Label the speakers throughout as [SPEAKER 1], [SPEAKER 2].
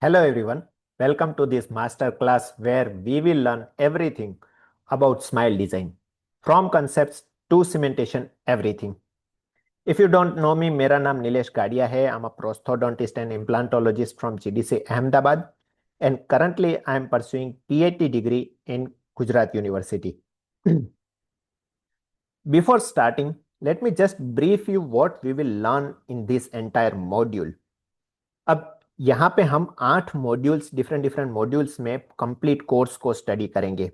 [SPEAKER 1] Hello everyone, welcome to this master class where we will learn everything about smile design from concepts to cementation everything. If you don't know me, मेरा नाम नीलेश गाडिया है. I'm a prosthodontist and implantologist from GDC Ahmedabad and currently I am pursuing PhD degree in Gujarat University. Before starting, let me just brief you what we will learn in this entire module. अब यहाँ पे हम 8 modules different modules में complete course को study करेंगे.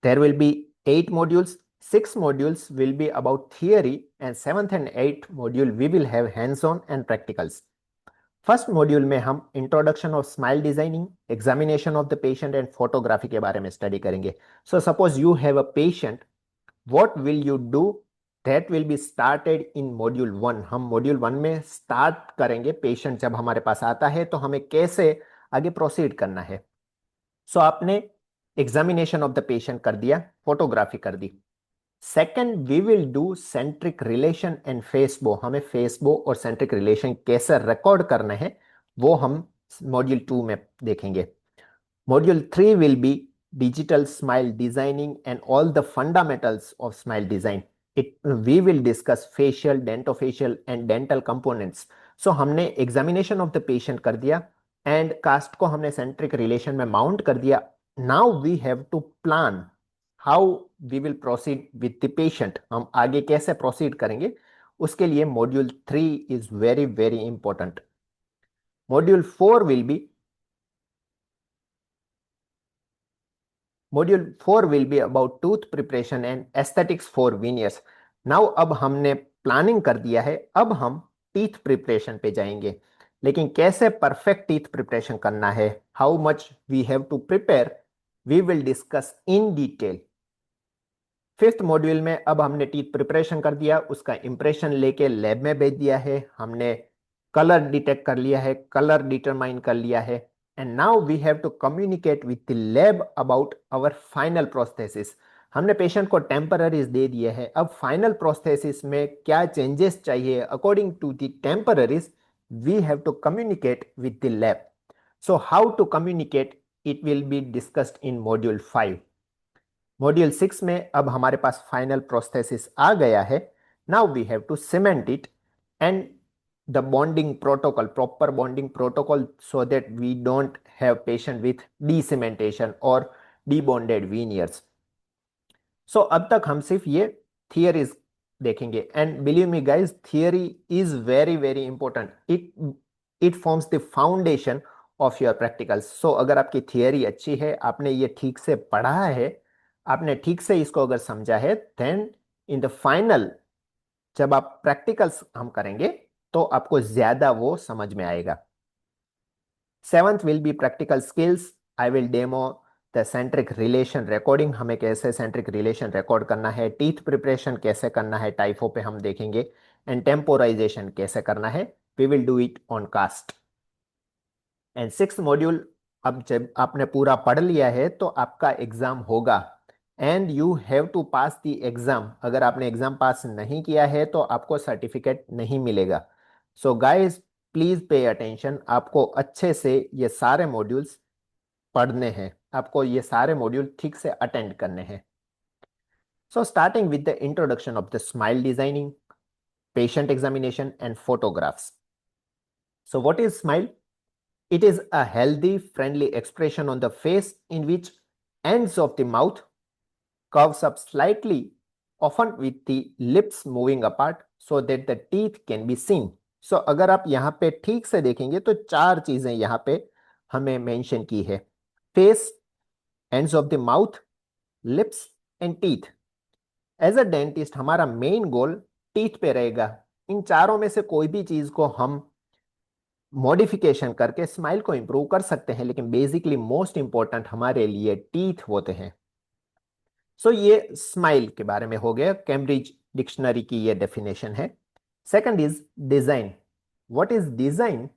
[SPEAKER 1] There will be 8 modules. 6 modules will be about theory and 7th and 8th module we will have hands on and practicals. First module में हम introduction of smile designing, examination of the patient and photography के बारे में study करेंगे. So suppose you have a patient, what will you do? That will be started in module 1. हम module 1 में start करेंगे. Patient जब हमारे पास आता है तो हमें कैसे आगे प्रोसीड करना है. सो आपने एग्जामिनेशन ऑफ द पेशेंट कर दिया, फोटोग्राफी कर दी. Second, we will do centric relation and facebow. हमें फेसबो और सेंट्रिक रिलेशन कैसे रिकॉर्ड करना है वो हम मॉड्यूल 2 में देखेंगे. Module 3 will be digital smile designing and all the fundamentals of smile design. We will discuss facial, dentofacial and dental components. So हमने examination of the patient कर दिया and cast को हमने centric relation में mount कर दिया. Now we have to plan how we will proceed with the patient. हम आगे कैसे proceed करेंगे उसके लिए module 3 is very important. Module 4 will be about tooth preparation and aesthetics for veneers. Now अब हमने प्लानिंग कर दिया है, अब हम टीथ प्रिपरेशन पे जाएंगे. लेकिन कैसे परफेक्ट टीथ प्रिपरेशन करना है, how much we have to prepare, we will discuss in detail. Fifth module में अब हमने टीथ प्रिपरेशन कर दिया, उसका इंप्रेशन लेके लैब में भेज दिया है, हमने कलर डिटेक्ट कर लिया है, कलर डिटरमाइन कर लिया है. And now we have to communicate with the lab about our final prosthesis. हमने पेशेंट को टेम्पररीज दे दिए हैं, अब फाइनल प्रोस्थेसिस में क्या चेंजेस चाहिए according to the temporaries we have to communicate with the lab. So how to communicate, it will be discussed in module 5. Module 6 में अब हमारे पास फाइनल प्रोस्थेसिस आ गया है. Now we have to cement it and the bonding protocol, proper bonding protocol, so that we don't have patient with decementation or debonded veneers. So अब तक हम सिर्फ ये theories देखेंगे and believe me guys, theory is very important. It forms the foundation of your practicals. So अगर आपकी theory अच्छी है, आपने ये ठीक से पढ़ा है, आपने ठीक से इसको अगर समझा है, then in the final जब आप practicals हम करेंगे तो आपको ज्यादा वो समझ में आएगा. 7th will be practical skills. I will demo the centric relation recording. हमें कैसे centric relation record करना है, टीथ प्रिपरेशन कैसे करना है, टाइफो पे हम देखेंगे, एंड टेम्पोराइजेशन कैसे करना है, we will do it on cast. And 6th module, अब जब आपने पूरा पढ़ लिया है तो आपका एग्जाम होगा and you have to pass the exam. अगर आपने एग्जाम पास नहीं किया है तो आपको सर्टिफिकेट नहीं मिलेगा. So guys please pay attention, आपको अच्छे से ये सारे मॉड्यूल्स पढ़ने हैं, आपको ये सारे मॉड्यूल ठीक से अटेंड करने हैं. So starting with the introduction of the smile designing, patient examination and photographs. So what is smile? It is a healthy, friendly expression on the face in which ends of the mouth curves up slightly, often with the lips moving apart so that the teeth can be seen. So अगर आप यहाँ पे ठीक से देखेंगे तो 4 चीजें यहाँ पे हमें मेंशन की है: face, ends of the mouth, lips and teeth. As a dentist हमारा मेन गोल टीथ पे रहेगा. इन चारों में से कोई भी चीज को हम मॉडिफिकेशन करके स्माइल को इंप्रूव कर सकते हैं, लेकिन बेसिकली मोस्ट इंपॉर्टेंट हमारे लिए टीथ होते हैं. सो ये स्माइल के बारे में हो गया, कैम्ब्रिज डिक्शनरी की ये डेफिनेशन है. Second is design. What is design?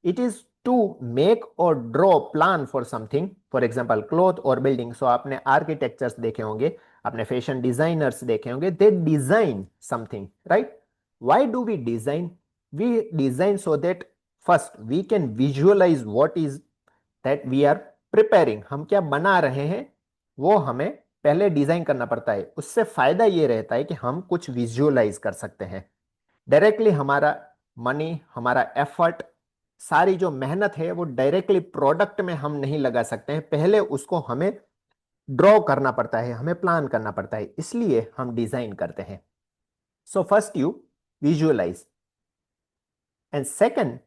[SPEAKER 1] It is to make or draw plan for something, for example cloth or building. So आपने आर्किटेक्चर्स देखे होंगे, आपने फैशन डिजाइनर्स देखे होंगे, they design something, right? Why do we design? We design so that first we can visualize what is that we are preparing, हम क्या बना रहे हैं वो हमें पहले डिजाइन करना पड़ता है। उससे फायदा ये रहता है कि हम कुछ विजुअलाइज कर सकते हैं डायरेक्टली। हमारा मनी, हमारा एफर्ट, सारी जो मेहनत है वो डायरेक्टली प्रोडक्ट में हम नहीं लगा सकते हैं, पहले उसको हमें ड्रॉ करना पड़ता है, हमें प्लान करना पड़ता है, इसलिए हम डिजाइन करते हैं। So first you visualize and second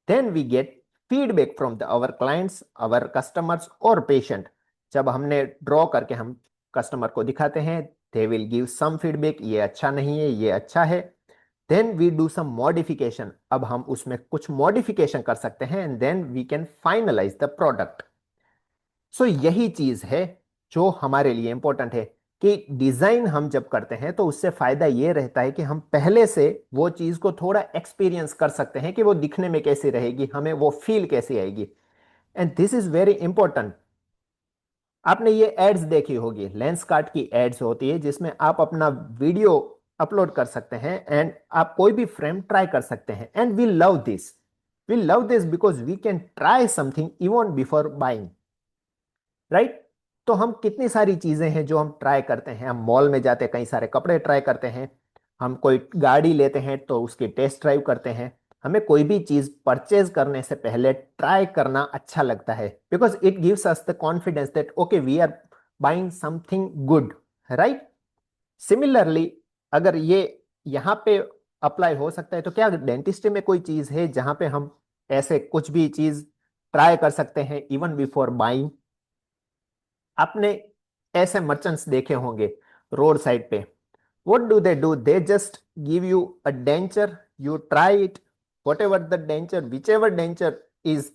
[SPEAKER 1] then we get feedback from the our clients, our customers or patient. जब हमने ड्रॉ करके हम कस्टमर को दिखाते हैं, they will give some feedback, ये अच्छा नहीं है, ये अच्छा है। Then we do some modification, अब हम उसमें कुछ मॉडिफिकेशन कर सकते हैं and then we can finalize the product. So यही चीज है जो हमारे लिए इंपॉर्टेंट है कि डिजाइन हम जब करते हैं तो उससे फायदा ये रहता है कि हम पहले से वो चीज को थोड़ा एक्सपीरियंस कर सकते हैं कि वो दिखने में कैसी रहेगी, हमें वो फील कैसी आएगी। And this is very important. आपने ये एड्स देखी होगी, लेंस कार्ट की एड्स होती है जिसमें आप अपना वीडियो अपलोड कर सकते हैं एंड आप कोई भी फ्रेम ट्राई कर सकते हैं। And we love this because we can try something even before buying, right. तो हम कितनी सारी चीजें हैं जो हम ट्राई करते हैं, हम मॉल में जाते हैं कई सारे कपड़े ट्राई करते हैं, हम कोई गाड़ी लेते हैं तो उसकी टेस्ट ड्राइव करते हैं। हमें कोई भी चीज परचेज करने से पहले ट्राई करना अच्छा लगता है because it gives us the confidence that okay we are buying something good, right. Similarly अगर ये यहाँ पे अप्लाई हो सकता है तो क्या डेंटिस्ट्री में कोई चीज है जहां पे हम ऐसे कुछ भी चीज ट्राई कर सकते हैं इवन बिफोर बाइंग। आपने ऐसे मर्चेंट्स देखे होंगे रोड साइड पे, what do they do? They just give you a denture, you try it, whatever the denture, whichever denture is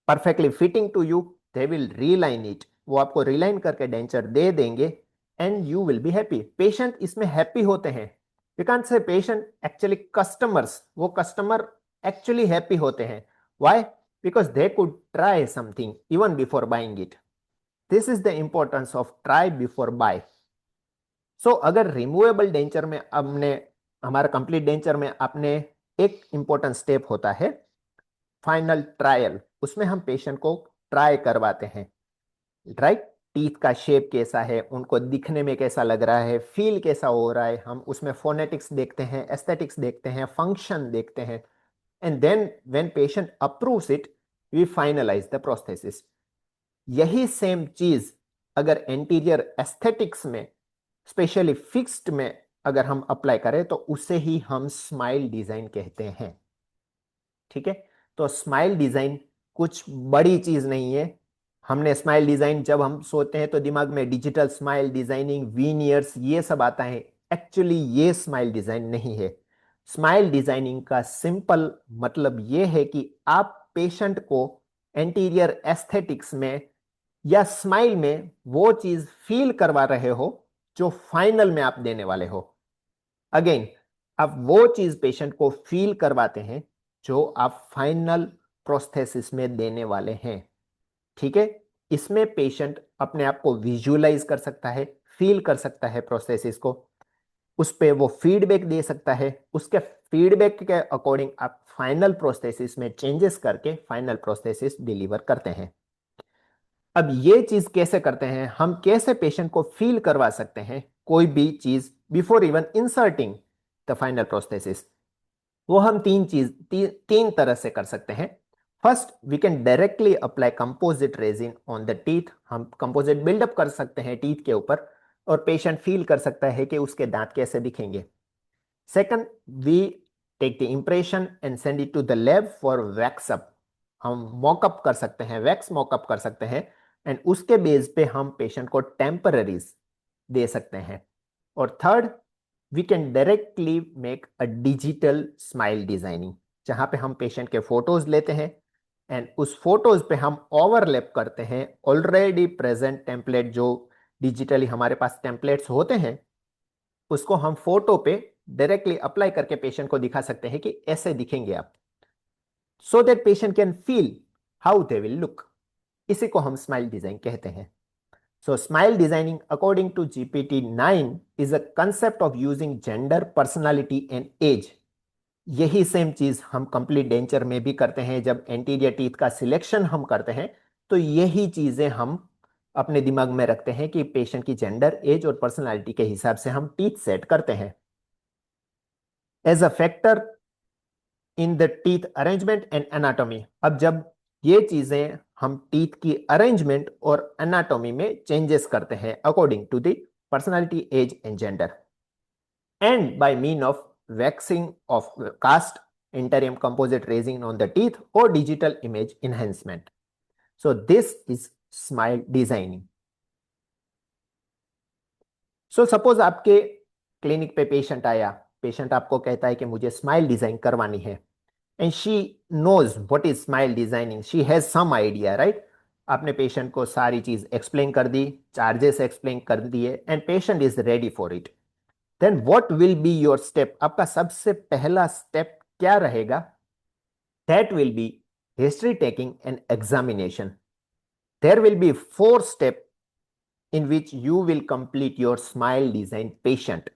[SPEAKER 1] perfectly fitting to you, they will reline it, वो आपको रिलाइन करके denture दे देंगे and you will be happy. Patient इसमें happy होते हैं, you can't say patient, actually customers, वो customer actually happy होते हैं। Why? Because they could try something even before buying it. This is the importance of try before buy. So अगर removable denture में हमने, हमारा complete denture में आपने एक इंपॉर्टेंट स्टेप होता है फाइनल ट्रायल, उसमें हम पेशेंट को ट्राई करवाते हैं, राइट। टीथ का शेप कैसा है, उनको दिखने में कैसा लग रहा है, फील कैसा हो रहा है, हम उसमें फोनेटिक्स देखते हैं, एस्थेटिक्स देखते हैं, फंक्शन देखते हैं and then when patient approves it we finalize the prosthesis. यही सेम चीज अगर एंटीरियर एस्थेटिक्स में, स्पेशली फिक्स्ड में अगर हम अप्लाई करें तो उसे ही हम स्माइल डिजाइन कहते हैं, ठीक है। तो स्माइल डिजाइन कुछ बड़ी चीज नहीं है। हमने स्माइल डिजाइन जब हम सोचते हैं तो दिमाग में डिजिटल स्माइल डिजाइनिंग, वीनियर्स, ये सब आता है। एक्चुअली ये स्माइल डिजाइन नहीं है। स्माइल डिजाइनिंग का सिंपल मतलब ये है कि आप पेशेंट को एंटीरियर एस्थेटिक्स में या स्माइल में वो चीज फील करवा रहे हो जो फाइनल में आप देने वाले हो। अगेन, आप वो चीज पेशेंट को फील करवाते हैं जो आप फाइनल प्रोस्थेसिस में देने वाले हैं, ठीक है। इसमें पेशेंट अपने आप को विजुअलाइज कर सकता है, फील कर सकता है प्रोस्थेसिस को, उस पे वो फीडबैक दे सकता है, उसके फीडबैक के अकॉर्डिंग आप फाइनल प्रोस्थेसिस में चेंजेस करके फाइनल प्रोस्थेसिस डिलीवर करते हैं। अब ये चीज कैसे करते हैं, हम कैसे पेशेंट को फील करवा सकते हैं कोई भी चीज before even inserting the final prosthesis, वो हम तीन तरह से कर सकते हैं। First, we can directly apply composite resin on the teeth, हम कंपोजिट बिल्डअप कर सकते हैं टीथ के ऊपर और पेशेंट फील कर सकता है कि उसके दांत कैसे दिखेंगे। Second, we take the impression and send it to the lab for waxup, हम मॉकअप कर सकते हैं, वैक्स मॉकअप कर सकते हैं एंड उसके बेस पे हम पेशेंट को टेम्पररीज दे सकते हैं। और third, we can directly make a digital smile designing, जहां पे हम पेशेंट के फोटोज लेते हैं एंड उस फोटोज पे हम ओवरलैप करते हैं ऑलरेडी प्रेजेंट टेम्पलेट, जो डिजिटली हमारे पास टेम्पलेट्स होते हैं, उसको हम फोटो पे डायरेक्टली अप्लाई करके पेशेंट को दिखा सकते हैं कि ऐसे दिखेंगे आप, so that patient can feel how they will look. इसी को हम स्माइल डिजाइन कहते हैं। So smile designing according to GPT-9 is a concept of using gender, personality and age. यही सेम चीज हम कंप्लीट डेंचर में भी करते हैं। जब एंटीरियर टीथ का सिलेक्शन हम करते हैं तो यही चीजें हम अपने दिमाग में रखते हैं कि पेशेंट की जेंडर, एज और पर्सनालिटी के हिसाब से हम टीथ सेट करते हैं as a factor in the teeth arrangement and anatomy. अब जब ये चीजें हम टीथ की अरेंजमेंट और एनाटॉमी में चेंजेस करते हैं according to the personality, age and gender, and by mean of waxing of cast, interim composite raising on the teeth or digital image enhancement. So this is smile designing. So suppose आपके clinic पे patient आया, patient आपको कहता है कि मुझे smile design करवानी है and she knows what is smile designing, she has some idea, right. आपने पेशेंट को सारी चीज एक्सप्लेन कर दी, चार्जेस एक्सप्लेन कर दिए and patient is ready for it. Then what will be your step, आपका सबसे पहला स्टेप क्या रहेगा? That will be history taking and examination. There will be 4 steps in which you will complete your smile design patient.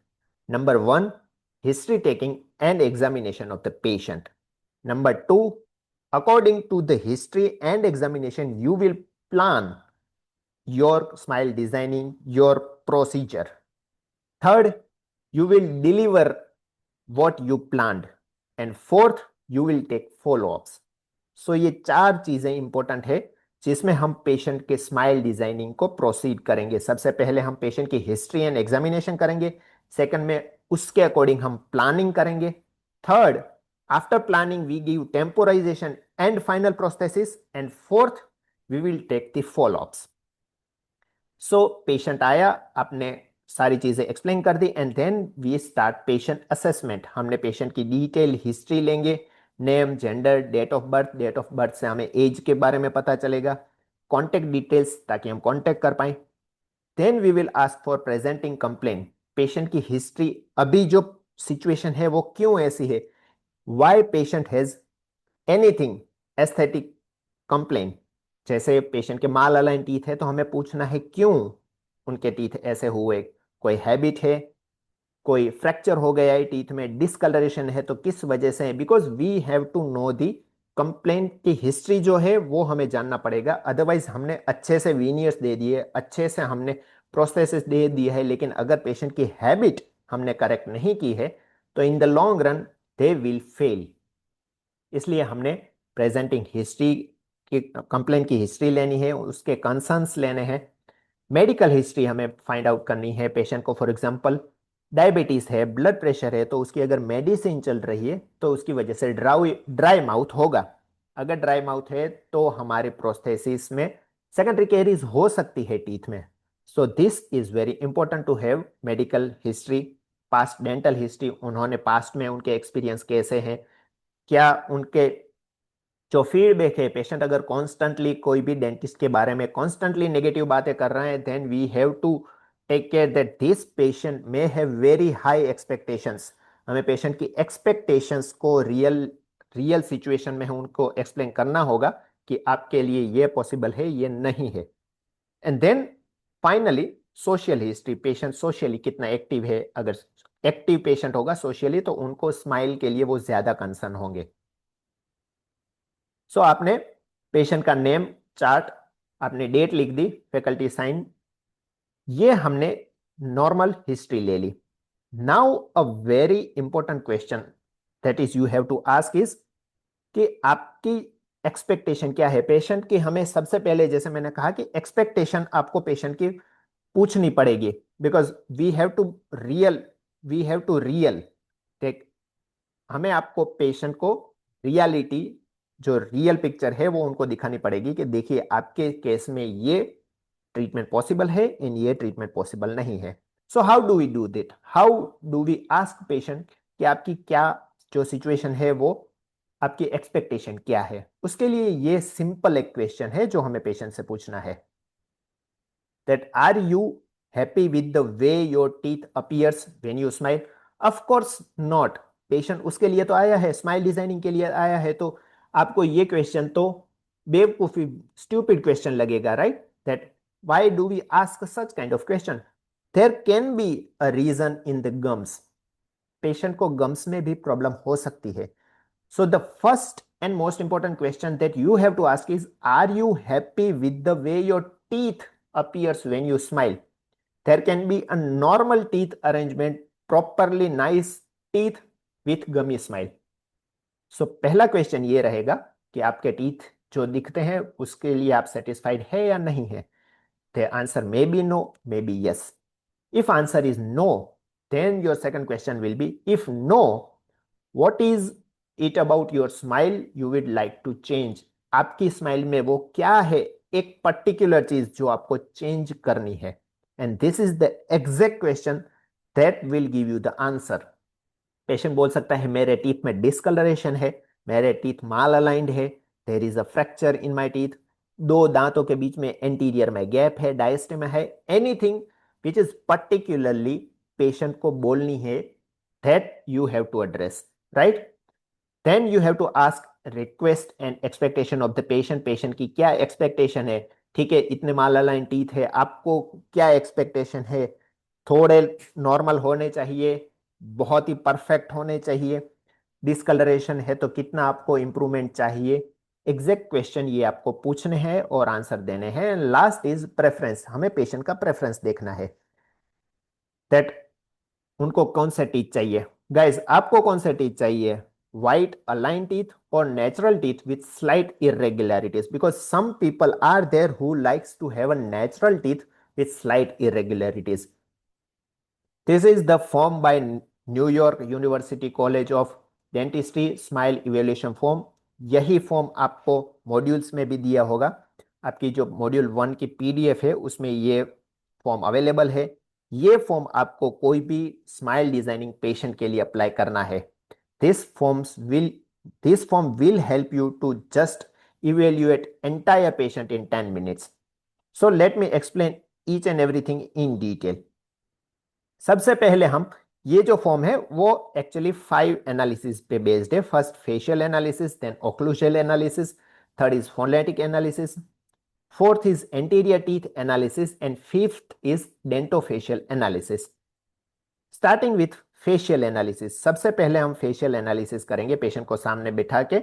[SPEAKER 1] Number 1, history taking and examination of the patient. Number 2, according to the history and examination, you will plan your smile designing, your procedure. Third, you will deliver what you planned. And fourth, you will take follow-ups. सो ये 4 चीजें important है जिसमें हम patient के smile designing को proceed करेंगे। सबसे पहले हम पेशेंट की हिस्ट्री एंड एग्जामिनेशन करेंगे, सेकंड में उसके अकॉर्डिंग हम प्लानिंग करेंगे, third after planning we give temporization and final prosthesis, and fourth we will take the followups. So patient आया, आपने सारी चीजें एक्सप्लेन कर दी and then we start patient assessment. हमने पेशेंट की डिटेल हिस्ट्री लेंगे, name, gender, date of birth से हमें एज के बारे में पता चलेगा, कॉन्टेक्ट डिटेल्स ताकि हम कॉन्टेक्ट कर पाए। Then we will ask for presenting complain, patient की हिस्ट्री, अभी जो सिचुएशन है वो क्यों ऐसी है, why patient has anything aesthetic complain. जैसे पेशेंट के माल अलाइन टीथ है तो हमें पूछना है क्यों उनके टीथ ऐसे हुए, कोई हैबिट है, कोई फ्रैक्चर हो गया है टीथ में, डिसकलरेशन है तो किस वजह से है, because we have to know the complaint की हिस्ट्री जो है वो हमें जानना पड़ेगा। अदरवाइज हमने अच्छे से वीनियर्स दे दिए, अच्छे से हमने प्रोस्थेसिस दे दिया है, लेकिन अगर पेशेंट की हैबिट हमने करेक्ट नहीं की है तो in the long run they will fail. इसलिए हमने प्रेजेंटिंग हिस्ट्री की, कंप्लेंट की हिस्ट्री लेनी है, उसके कंसर्न्स लेने हैं, मेडिकल हिस्ट्री हमें फाइंड आउट करनी है। पेशेंट को फॉर एग्जांपल डायबिटीज है, ब्लड प्रेशर है, तो उसकी अगर मेडिसिन चल रही है तो उसकी वजह से ड्राई माउथ होगा। अगर ड्राई माउथ है तो हमारे प्रोस्थेसिस में सेकेंडरी कैरीज हो सकती है टीथ में। So this is very important to have medical history, past dental history, उन्होंने पास्ट में उनके एक्सपीरियंस कैसे हैं, क्या उनके जो फीडबैक है, पेशेंट अगर कॉन्स्टेंटली कोई भी डेंटिस्ट के बारे में कॉन्स्टेंटली नेगेटिव बातें कर रहे हैं, then we have to take care that this patient may have very high expectations. हमें पेशेंट की एक्सपेक्टेशंस को रियल सिचुएशन में उनको एक्सप्लेन करना होगा कि आपके लिए ये पॉसिबल है, ये नहीं है। And then finally social history, patient socially कितना एक्टिव है, अगर एक्टिव पेशेंट होगा सोशली तो उनको स्माइल के लिए वो ज्यादा कंसर्न होंगे। सो आपने पेशेंट का नेम, चार्ट, आपने डेट लिख दी, फैकल्टी साइन, ये हमने नॉर्मल हिस्ट्री ले ली। Now a very important question that is you have to ask is कि आपकी एक्सपेक्टेशन क्या है पेशेंट की। हमें सबसे पहले, जैसे मैंने कहा कि एक्सपेक्टेशन आपको पेशेंट की पूछनी पड़ेगी, because we have to real take, हमें आपको पेशेंट को रियलिटी, जो रियल पिक्चर है वो उनको दिखानी पड़ेगी कि देखिए आपके केस में ये ट्रीटमेंट पॉसिबल है, इन ये ट्रीटमेंट पॉसिबल नहीं है। So how do we do that, how do we ask patient कि आपकी क्या जो सिचुएशन है वो आपकी एक्सपेक्टेशन क्या है। उसके लिए ये सिंपल एक क्वेश्चन है जो हमें पेशेंट से पूछना है, that are you happy with the way your teeth appears when you smile. Of course not, patient उसके लिए तो आया है, स्माइल डिजाइनिंग के लिए आया है, तो आपको ये क्वेश्चन तो बेवकूफी, स्टूपिड क्वेश्चन लगेगा, right? That why do we ask such kind of question? There can be a reason in the gums, patient को गम्स में भी प्रॉब्लम हो सकती है। So the first and most important question that you have to ask is, are you happy with the way your teeth appears when you smile? There can be a normal teeth arrangement, properly nice teeth with gummy smile. सो पहला question ये रहेगा कि आपके teeth जो दिखते हैं उसके लिए आप सेटिस्फाइड है या नहीं है. The answer may be no, may be yes. If answer is no, then your second question will be, if no, what is it about your smile you would like to change? आपकी smile में वो क्या है, एक particular चीज जो आपको change करनी है. And this is the exact question that will give you the answer. Patient बोल सकता है मेरे टीथ में डिसकलरेशन है, मेरे टीथ माल अलाइंड है, there is a fracture in my teeth, दो दांतों के बीच में एंटीरियर में गैप है, डायस्टेमा है, anything which is particularly patient को बोलनी है, that you have to address, right. Then you have to ask request and expectation of the patient. Patient की क्या एक्सपेक्टेशन है? ठीक है, इतने माल अलाइन टीथ है, आपको क्या एक्सपेक्टेशन है? थोड़े नॉर्मल होने चाहिए, बहुत ही परफेक्ट होने चाहिए, डिसकलरेशन है तो कितना आपको इंप्रूवमेंट चाहिए? एग्जैक्ट क्वेश्चन ये आपको पूछने हैं और आंसर देने हैं. Last is preference. हमें पेशेंट का प्रेफरेंस देखना है, दैट उनको कौन से टीथ चाहिए. गाइस, आपको कौन से टीथ चाहिए? व्हाइट अलाइन टीथ और natural teeth with slight irregularities? Because some people are there who likes to have a natural teeth with slight irregularities. This is the form by New York University College of Dentistry Smile Evaluation Form. यही form आपको modules में भी दिया होगा. आपकी जो module 1 की PDF है उसमें ये फॉर्म अवेलेबल है. ये फॉर्म आपको कोई भी स्माइल डिजाइनिंग पेशेंट के लिए अप्लाई करना है. This form will help you to just evaluate entire patient in 10 minutes. So let me explain each and everything in detail. सबसे पहले हम ये जो फॉर्म है वो एक्चुअली 5 एनालिसिस पे बेस्ड है. First facial analysis, then occlusal analysis, third is phonetic analysis, fourth is anterior teeth analysis and fifth is dentofacial analysis. Starting with facial analysis. सबसे पहले हम फेशियल एनालिसिस करेंगे. पेशेंट को सामने बिठा के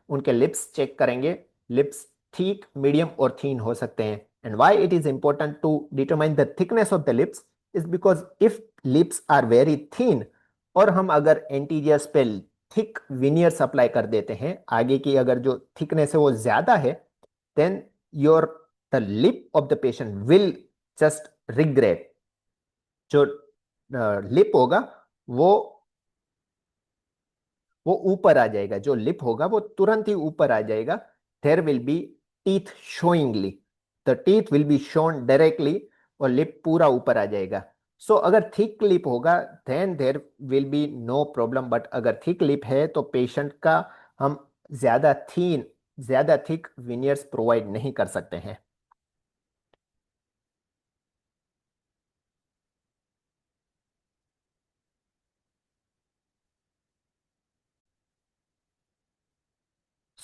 [SPEAKER 1] उनके लिप्स चेक करेंगे. लिप्स थिक, मीडियम और थीन हो सकते हैं. And why it is important to determine the thickness of the lips is because if lips are very thin और हम अगर एंटीरियर्स पे थिक विनियर्स अप्लाई कर देते हैं, आगे की अगर जो थिकनेस है वो ज्यादा है, then your the lip of the patient will just regret. जो लिप होगा वो ऊपर आ जाएगा. जो लिप होगा वो तुरंत ही ऊपर आ जाएगा. There will be teeth showingly, the teeth will be shown directly और लिप पूरा ऊपर आ जाएगा. सो अगर थिक लिप होगा then there will be no problem. But अगर थिक लिप है तो पेशेंट का हम ज्यादा थिक विनियर्स प्रोवाइड नहीं कर सकते हैं.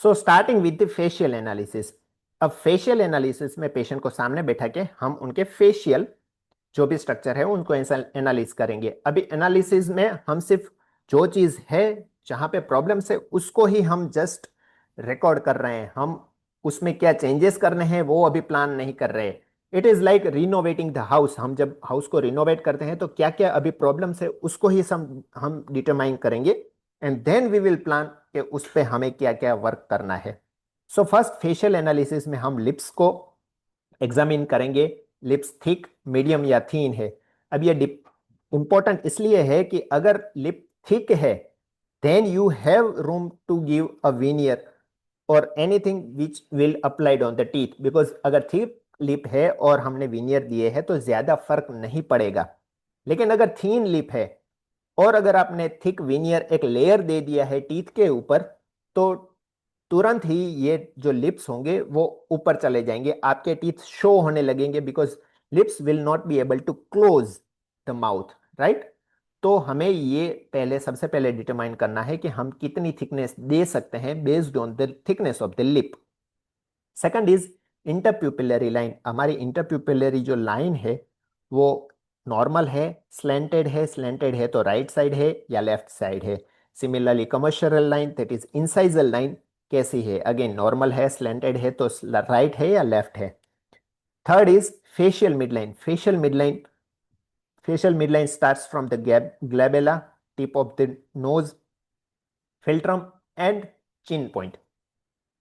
[SPEAKER 1] So starting with the facial analysis. अब फेशियल एनालिसिस में पेशेंट को सामने बैठा के हम उनके फेशियल जो भी स्ट्रक्चर है उनको एनालिस करेंगे. अभी एनालिसिस में हम सिर्फ जो चीज है जहां पे प्रॉब्लम है उसको ही हम जस्ट रिकॉर्ड कर रहे हैं. हम उसमें क्या चेंजेस करने हैं वो अभी प्लान नहीं कर रहे. It is like renovating the house. हम जब हाउस को रिनोवेट करते हैं तो क्या क्या अभी प्रॉब्लम है उसको ही हम डिटरमाइन करेंगे and then we will plan कि उस पर हमें क्या क्या वर्क करना है. सो फर्स्ट फेशियल एनालिसिस में हम लिप्स को एग्जामिन करेंगे. लिप्स थिक, मीडियम या थीन है. अब ये इंपॉर्टेंट इसलिए है कि अगर लिप थिक है then you have room to give a veneer और anything which will applied on the teeth. Because अगर थिक लिप है और हमने veneer दिए है तो ज्यादा फर्क नहीं पड़ेगा. लेकिन अगर थीन लिप है और अगर आपने थिक veneer एक लेयर दे दिया है टीथ के ऊपर तो तुरंत ही ये जो लिप्स होंगे वो ऊपर चले जाएंगे, आपके टीथ शो होने लगेंगे. Because lips will not be able to close the mouth, right. तो हमें ये सबसे पहले डिटरमाइन करना है कि हम कितनी थिकनेस दे सकते हैं based on the thickness of the lip. Second is interpupillary line. हमारी इंटरप्यूपिलरी जो लाइन है वो नॉर्मल है, स्लेंटेड है तो राइट साइड है या लेफ्ट साइड है. Similarly commercial line that is incisal line कैसी है, अगेन नॉर्मल है, स्लैंटेड है, तो राइट है या लेफ्ट है। Third is facial midline. Facial midline starts from the glabella, tip of the knows, philtrum and chin point.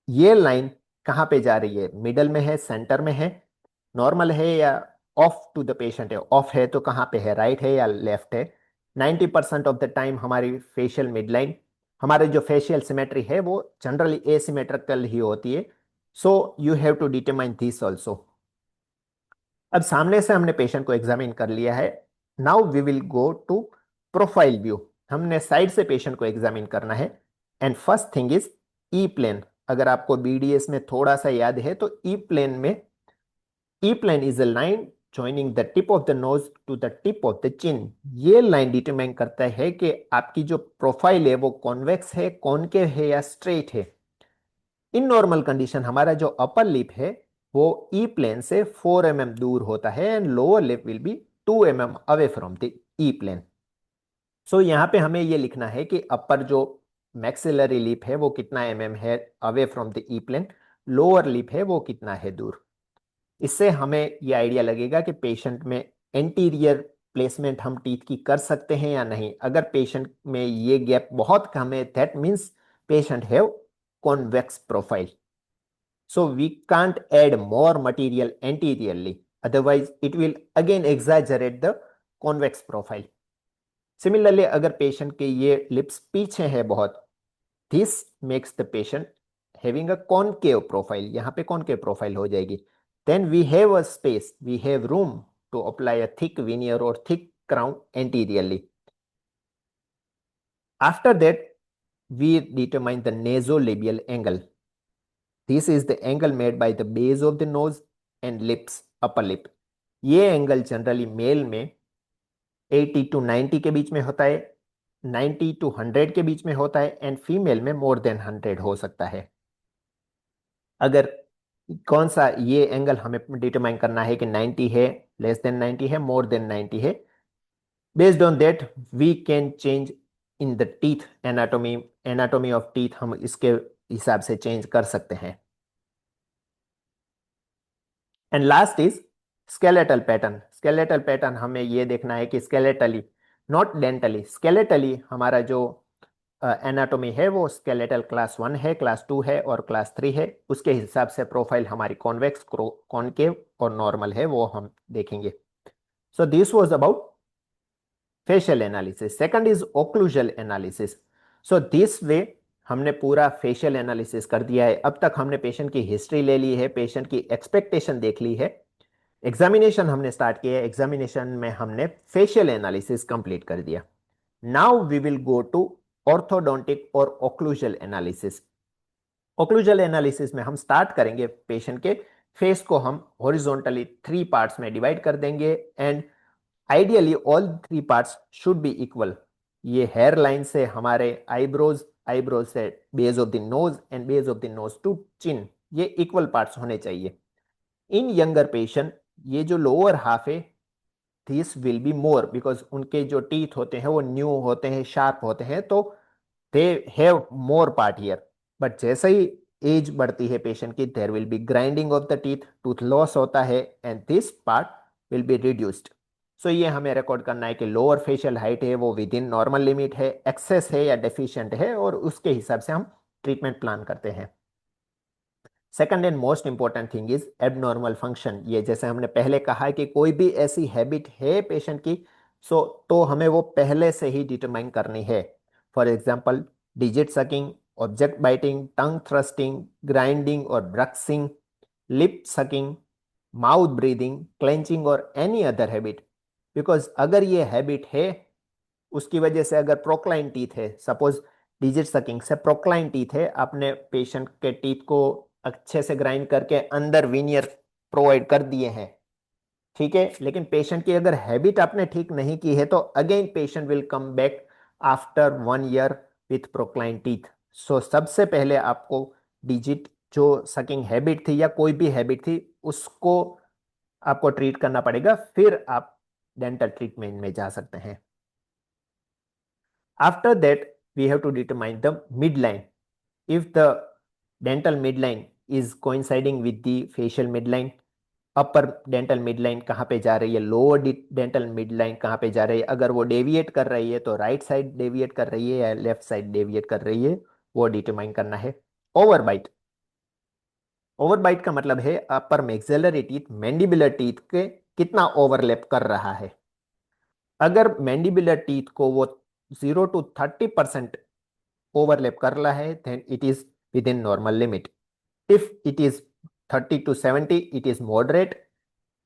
[SPEAKER 1] ये लाइन कहाँ पे जा रही है, मिडल में है, सेंटर में है, नॉर्मल है या ऑफ टू द पेशेंट है। ऑफ है तो कहाँ पे है, राइट है या लेफ्ट है। 90% ऑफ द टाइम हमारी फेशियल मिडलाइन, हमारे जो फेशियल सिमेट्री है वो जनरली एसिमेट्रिकल ही होती है। So you have to determine this also. अब सामने से हमने पेशेंट को एग्जामिन कर लिया है। Now we will go to profile view. हमने साइड से पेशेंट को एग्जामिन करना है। And first thing is E plane. अगर आपको बीडीएस में थोड़ा सा याद है तो ई प्लेन में, E plane is a line joining the tip of the nose to the tip of the chin। ये लाइन डिटरमाइन करता है कि आपकी जो प्रोफाइल है वो कॉन्वेक्स है, कॉनकेव है या स्ट्रेट है। इन नॉर्मल कंडीशन हमारा जो अपर लिप है वो ई प्लेन से 4 mm दूर होता है and lower lip will be 2 mm away from the E plane. So यहाँ पे हमें ये लिखना है कि अपर जो मैक्सिलरी लिप है वो कितना mm है away from the E plane, lower lip है वो कितना है दूर। इससे हमें ये आइडिया लगेगा कि पेशेंट में एंटीरियर प्लेसमेंट हम टीथ की कर सकते हैं या नहीं। अगर पेशेंट में ये गैप बहुत कम है, that means patient have convex profile. So we can't add more material anteriorly, otherwise it will again exaggerate the convex profile. Similarly, अगर पेशेंट के ये लिप्स पीछे है बहुत, this makes the patient having a concave profile, यहाँ पे concave profile हो जाएगी। Then we have a space, we have room to apply a thick veneer or thick crown anteriorly. After that, we determine the nasolabial angle. This is the angle made by the base of the nose and lips, upper lip. ये angle generally mail में 80 to 90 के बीच में होता है, 90 to 100 के बीच में होता है एंड फीमेल में मोर देन 100 हो सकता है। अगर कौन सा ये एंगल हमें डिटरमाइन करना है कि 90 है, लेस देन 90 है, मोर देन 90 है। Based on that we can change in the teeth anatomy of teeth, हम इसके हिसाब से चेंज कर सकते हैं। And last is skeletal pattern. Skeletal pattern हमें ये देखना है कि स्केलेटली, नॉट डेंटली, स्केलेटली हमारा जो एनाटॉमी है वो स्केलेटल क्लास 1 है, क्लास 2 है और क्लास 3 है। उसके हिसाब से प्रोफाइल हमारी कॉन्वेक्स, कॉनकेव और नॉर्मल है वो हम देखेंगे। सो this was about facial analysis. Second is occlusal analysis. So this way हमने पूरा फेशियल एनालिसिस कर दिया है। अब तक हमने पेशेंट की हिस्ट्री ले ली है, पेशेंट की एक्सपेक्टेशन देख ली है, एग्जामिनेशन हमने स्टार्ट किया है, एग्जामिनेशन में हमने फेशियल एनालिसिस कंप्लीट कर दिया। Now we will go to orthodontic और ओक्लूजल एनालिसिस। ओक्लूजल एनालिसिस में हम स्टार्ट करेंगे पेशेंट के फेस को हम हॉरिजॉन्टली 3 पार्ट्स में डिवाइड कर देंगे and ideally all 3 parts should be equal. ये हेयर लाइन से हमारे आईब्रोज, आईब्रोज से base of the nose and base of the nose to chin, ये इक्वल पार्ट्स होने चाहिए। इन यंगर पेशेंट ये जो लोअर हाफ है this will be more because उनके जो टीथ होते हैं वो न्यू होते हैं, शार्प होते हैं, तो they have more part here. But जैसे ही एज बढ़ती है पेशेंट की, there will be grinding of the teeth, tooth loss होता है and this part will be reduced. So ये हमें रिकॉर्ड करना है कि लोअर फेशियल हाइट है वो विद इन नॉर्मल लिमिट है, एक्सेस है या डेफिशिएंट है, और उसके हिसाब से हम ट्रीटमेंट प्लान करते हैं। Second and most important thing is abnormal function. ये जैसे हमने पहले कहा कि कोई भी ऐसी हैबिट है पेशेंट की, सो तो हमें वो पहले से ही डिटरमाइन करनी है। For example digit sucking, object biting, tongue thrusting, grinding or bruxing, lip sucking, mouth breathing, clenching or any other habit. Because अगर ये हैबिट है, उसकी वजह से अगर प्रोक्लाइन टीथ है, सपोज डिजिट सकिंग से प्रोक्लाइन टीथ है, आपने पेशेंट के टीथ को अच्छे से ग्राइंड करके अंदर विनियर प्रोवाइड कर दिए हैं, ठीक है, लेकिन पेशेंट की अगर हैबिट आपने ठीक नहीं की है तो again patient will come back after 1 year with procline teeth. So सबसे पहले आपको डिजिट जो सकिंग हैबिट थी या कोई भी हैबिट थी उसको आपको ट्रीट करना पड़ेगा, फिर आप डेंटल ट्रीटमेंट में जा सकते हैं। After that, we have to determine the midline. If the dental midline is coinciding with the facial midline. Upper dental midline कहाँ पे जा रही है, लोअर डेंटल मिडलाइन कहाँ पे जा रही है, अगर वो डेविएट कर रही है तो राइट साइड डेविएट कर रही है या लेफ्ट साइड डेविएट कर रही है, वो डिटरमाइन करना है। ओवरबाइट, ओवरबाइट का मतलब है अपर मैक्सिलरी टीथ मैंडिबुलर टीथ के कितना ओवरलैप कर रहा है। अगर मैंडिबुलर टीथ को वो 0 to 30% ओवरलैप कर रहा है then it is within normal limit. If it is 30 to 70 it is moderate,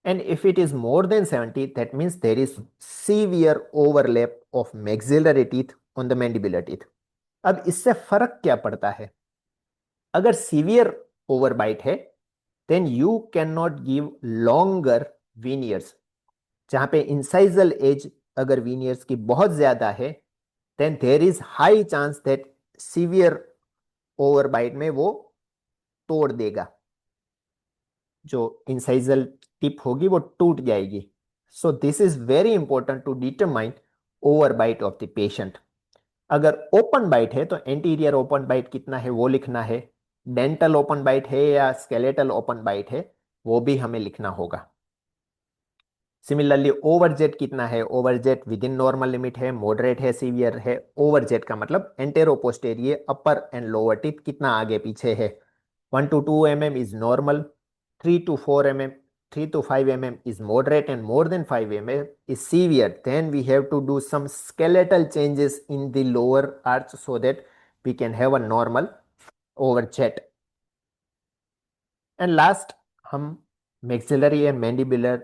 [SPEAKER 1] and if it is more than 70 that means there is severe overlap of maxillary teeth on the mandibular teeth। अब इससे फर्क क्या पड़ता है, अगर severe overbite है then you can not give longer veneers. जहां पे इंसाइजल एज अगर वीनियर्स की बहुत ज्यादा है then there is high chance that severe overbite में वो तोड़ देगा, जो इंसाइजल टिप होगी वो टूट जाएगी। So this is very important to determine overbite of the patient. अगर ओपन बाइट है तो एंटीरियर ओपन बाइट कितना है वो लिखना है, डेंटल ओपन बाइट है या स्केलेटल ओपन बाइट है वो भी हमें लिखना होगा। सिमिलरली ओवरजेट कितना है, overjet within normal limit है, मॉडरेट है, सीवियर है। ओवरजेट का मतलब anteroposterior upper and lower teeth कितना आगे पीछे है। 1 to 2 mm is normal, 3 to 4 mm, 3 to 5 mm is moderate, and more than 5 mm is severe. Then we have to do some skeletal changes in the lower arch so that we can have a normal overjet. And last हम maxillary and mandibular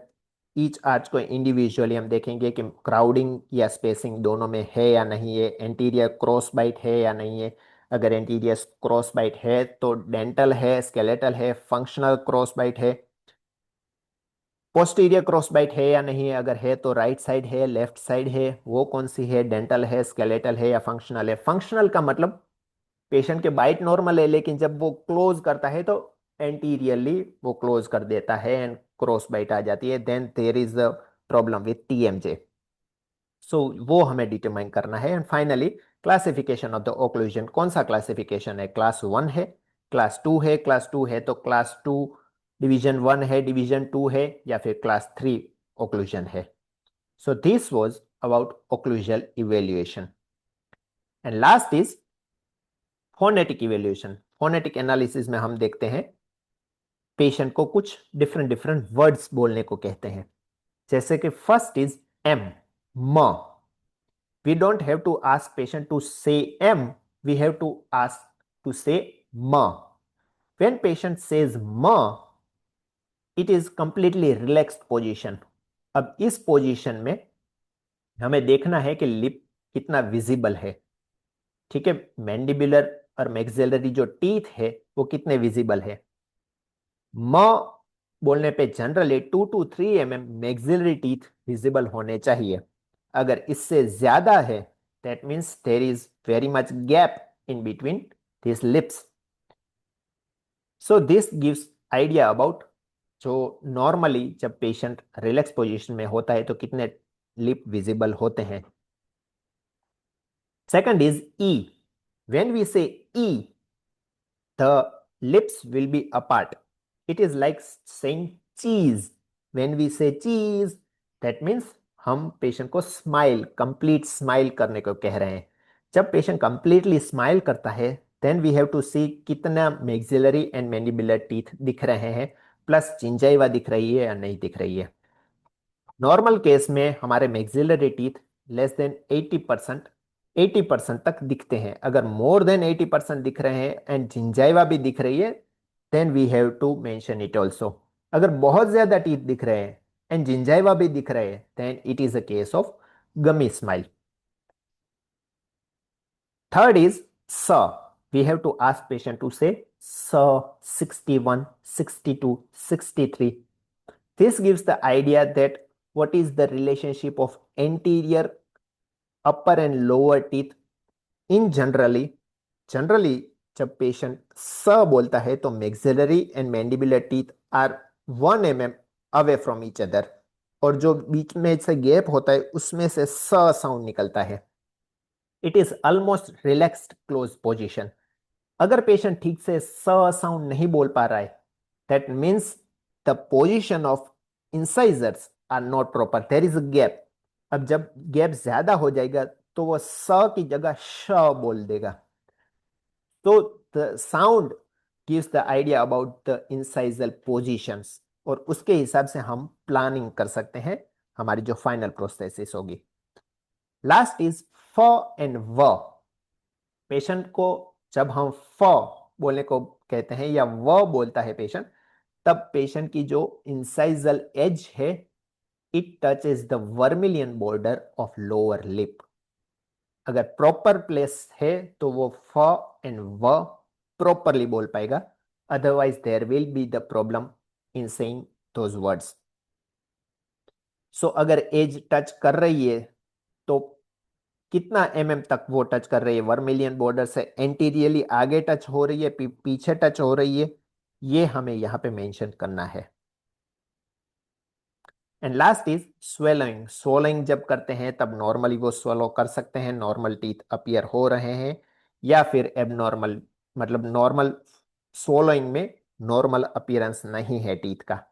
[SPEAKER 1] each arch को individually हम देखेंगे कि crowding या spacing दोनों में है या नहीं है, एंटीरियर क्रॉस बाइट है या नहीं है। अगर एंटीरियर क्रॉस बाइट है तो डेंटल है, स्केलेटल है, फंक्शनल क्रॉस बाइट है। पोस्टीरियर क्रॉस बाइट है या नहीं है, अगर है तो राइट साइड है, लेफ्ट साइड है, वो कौन सी है, डेंटल है, स्केलेटल है या फंक्शनल है। फंक्शनल का मतलब पेशेंट के बाइट नॉर्मल है लेकिन जब वो क्लोज करता है तो एंटीरियरली वो क्लोज कर देता है एंड क्रॉस बाइट आ जाती है, then there is a problem with TMJ. So वो हमें डिटरमाइन करना है। And finally classification of the occlusion, कौन सा क्लासिफिकेशन है, क्लास 1 है, क्लास 2 है, क्लास 2 है तो क्लास 2 डिवीजन 1 है, डिवीजन 2 है, या फिर क्लास 3 ओक्लूजन है। सो this was about occlusal evaluation. And last is phonetic evaluation. Phonetic analysis में हम देखते हैं पेशेंट को कुछ डिफरेंट डिफरेंट वर्ड्स बोलने को कहते हैं, जैसे कि first is M, m. We don't have to ask patient to say M, we have to ask to say m. When patient says m it is completely relaxed position. अब इस position में हमें देखना है कि लिप कितना visible है, ठीक है, मैंडिबुलर और मैक्सिलरी जो टीथ है वो कितने विजिबल है। म बोलने पे generally 2 to 3 mm maxillary teeth visible होने चाहिए। अगर इससे ज्यादा है that means there is very much gap in between this lips. So this gives idea about जो नॉर्मली जब पेशेंट रिलैक्स पोजीशन में होता है तो कितने लिप विजिबल होते हैं। Second is E. When we say E the lips will be apart. It is like saying cheese. When we say cheese, that means हम पेशेंट को स्माइल, कंप्लीट स्माइल करने को कह रहे हैं। जब पेशेंट कंप्लीटली स्माइल करता है देन वी हैव टू सी कितना मैक्सिलरी एंड मैंडिबुलर टीथ दिख रहे हैं, प्लस जिंजाइवा दिख रही है या नहीं दिख रही है। नॉर्मल केस में हमारे मैक्सिलरी टीथ लेस देन 80% तक दिखते हैं। अगर मोर देन 80% दिख रहे हैं एंड जिंजाइवा भी दिख रही है then we have to mention it also. अगर बहुत ज्यादा टीथ दिख रहे हैं एंड जिंजाइवा भी दिख रहे हैं then it is a case of gummy smile. Third is s. We have to ask patient to say s 61, 62, 63। This gives the idea that what is the relationship of anterior, upper and lower teeth in generally जब patient स बोलता है तो maxillary and mandibular teeth are 1 mm away from each other, और जो बीच में से gap होता है उसमें से स साउंड निकलता है। It is almost relaxed close position. अगर पेशेंट ठीक से स साउंड नहीं बोल पा रहा है, that means the position of incisors are not proper, there is a gap. अब जब गैप ज्यादा हो जाएगा तो वो स की जगह श बोल देगा। तो the sound gives the idea about the incisal positions, और उसके हिसाब से हम प्लानिंग कर सकते हैं हमारी जो फाइनल प्रोसेसिस होगी। लास्ट इज फ एंड व। पेशेंट को जब हम फ बोलने को कहते हैं या व बोलता है पेशेंट, तब पेशेंट की जो इंसाइजल एज है, it touches the vermilion border of lower lip. अगर प्रॉपर प्लेस है तो वो फ एंड व प्रॉपरली बोल पाएगा, otherwise there will be the problem in saying those words. So अगर एज टच कर रही है तो कितना तक वो टच कर रही है, वर्मिलियन बॉर्डर से एंटीरियरली आगे टच हो रही है, पीछे टच हो रही है, ये हमें यहां पे मेंशन करना है। And last is swallowing. Swallowing जब करते हैं तब नॉर्मली वो स्वेलो कर सकते हैं, नॉर्मल टीथ अपीयर हो रहे हैं, या फिर एबनॉर्मल, मतलब नॉर्मल स्वेलोइंग में नॉर्मल अपीयरेंस नहीं है टीथ का।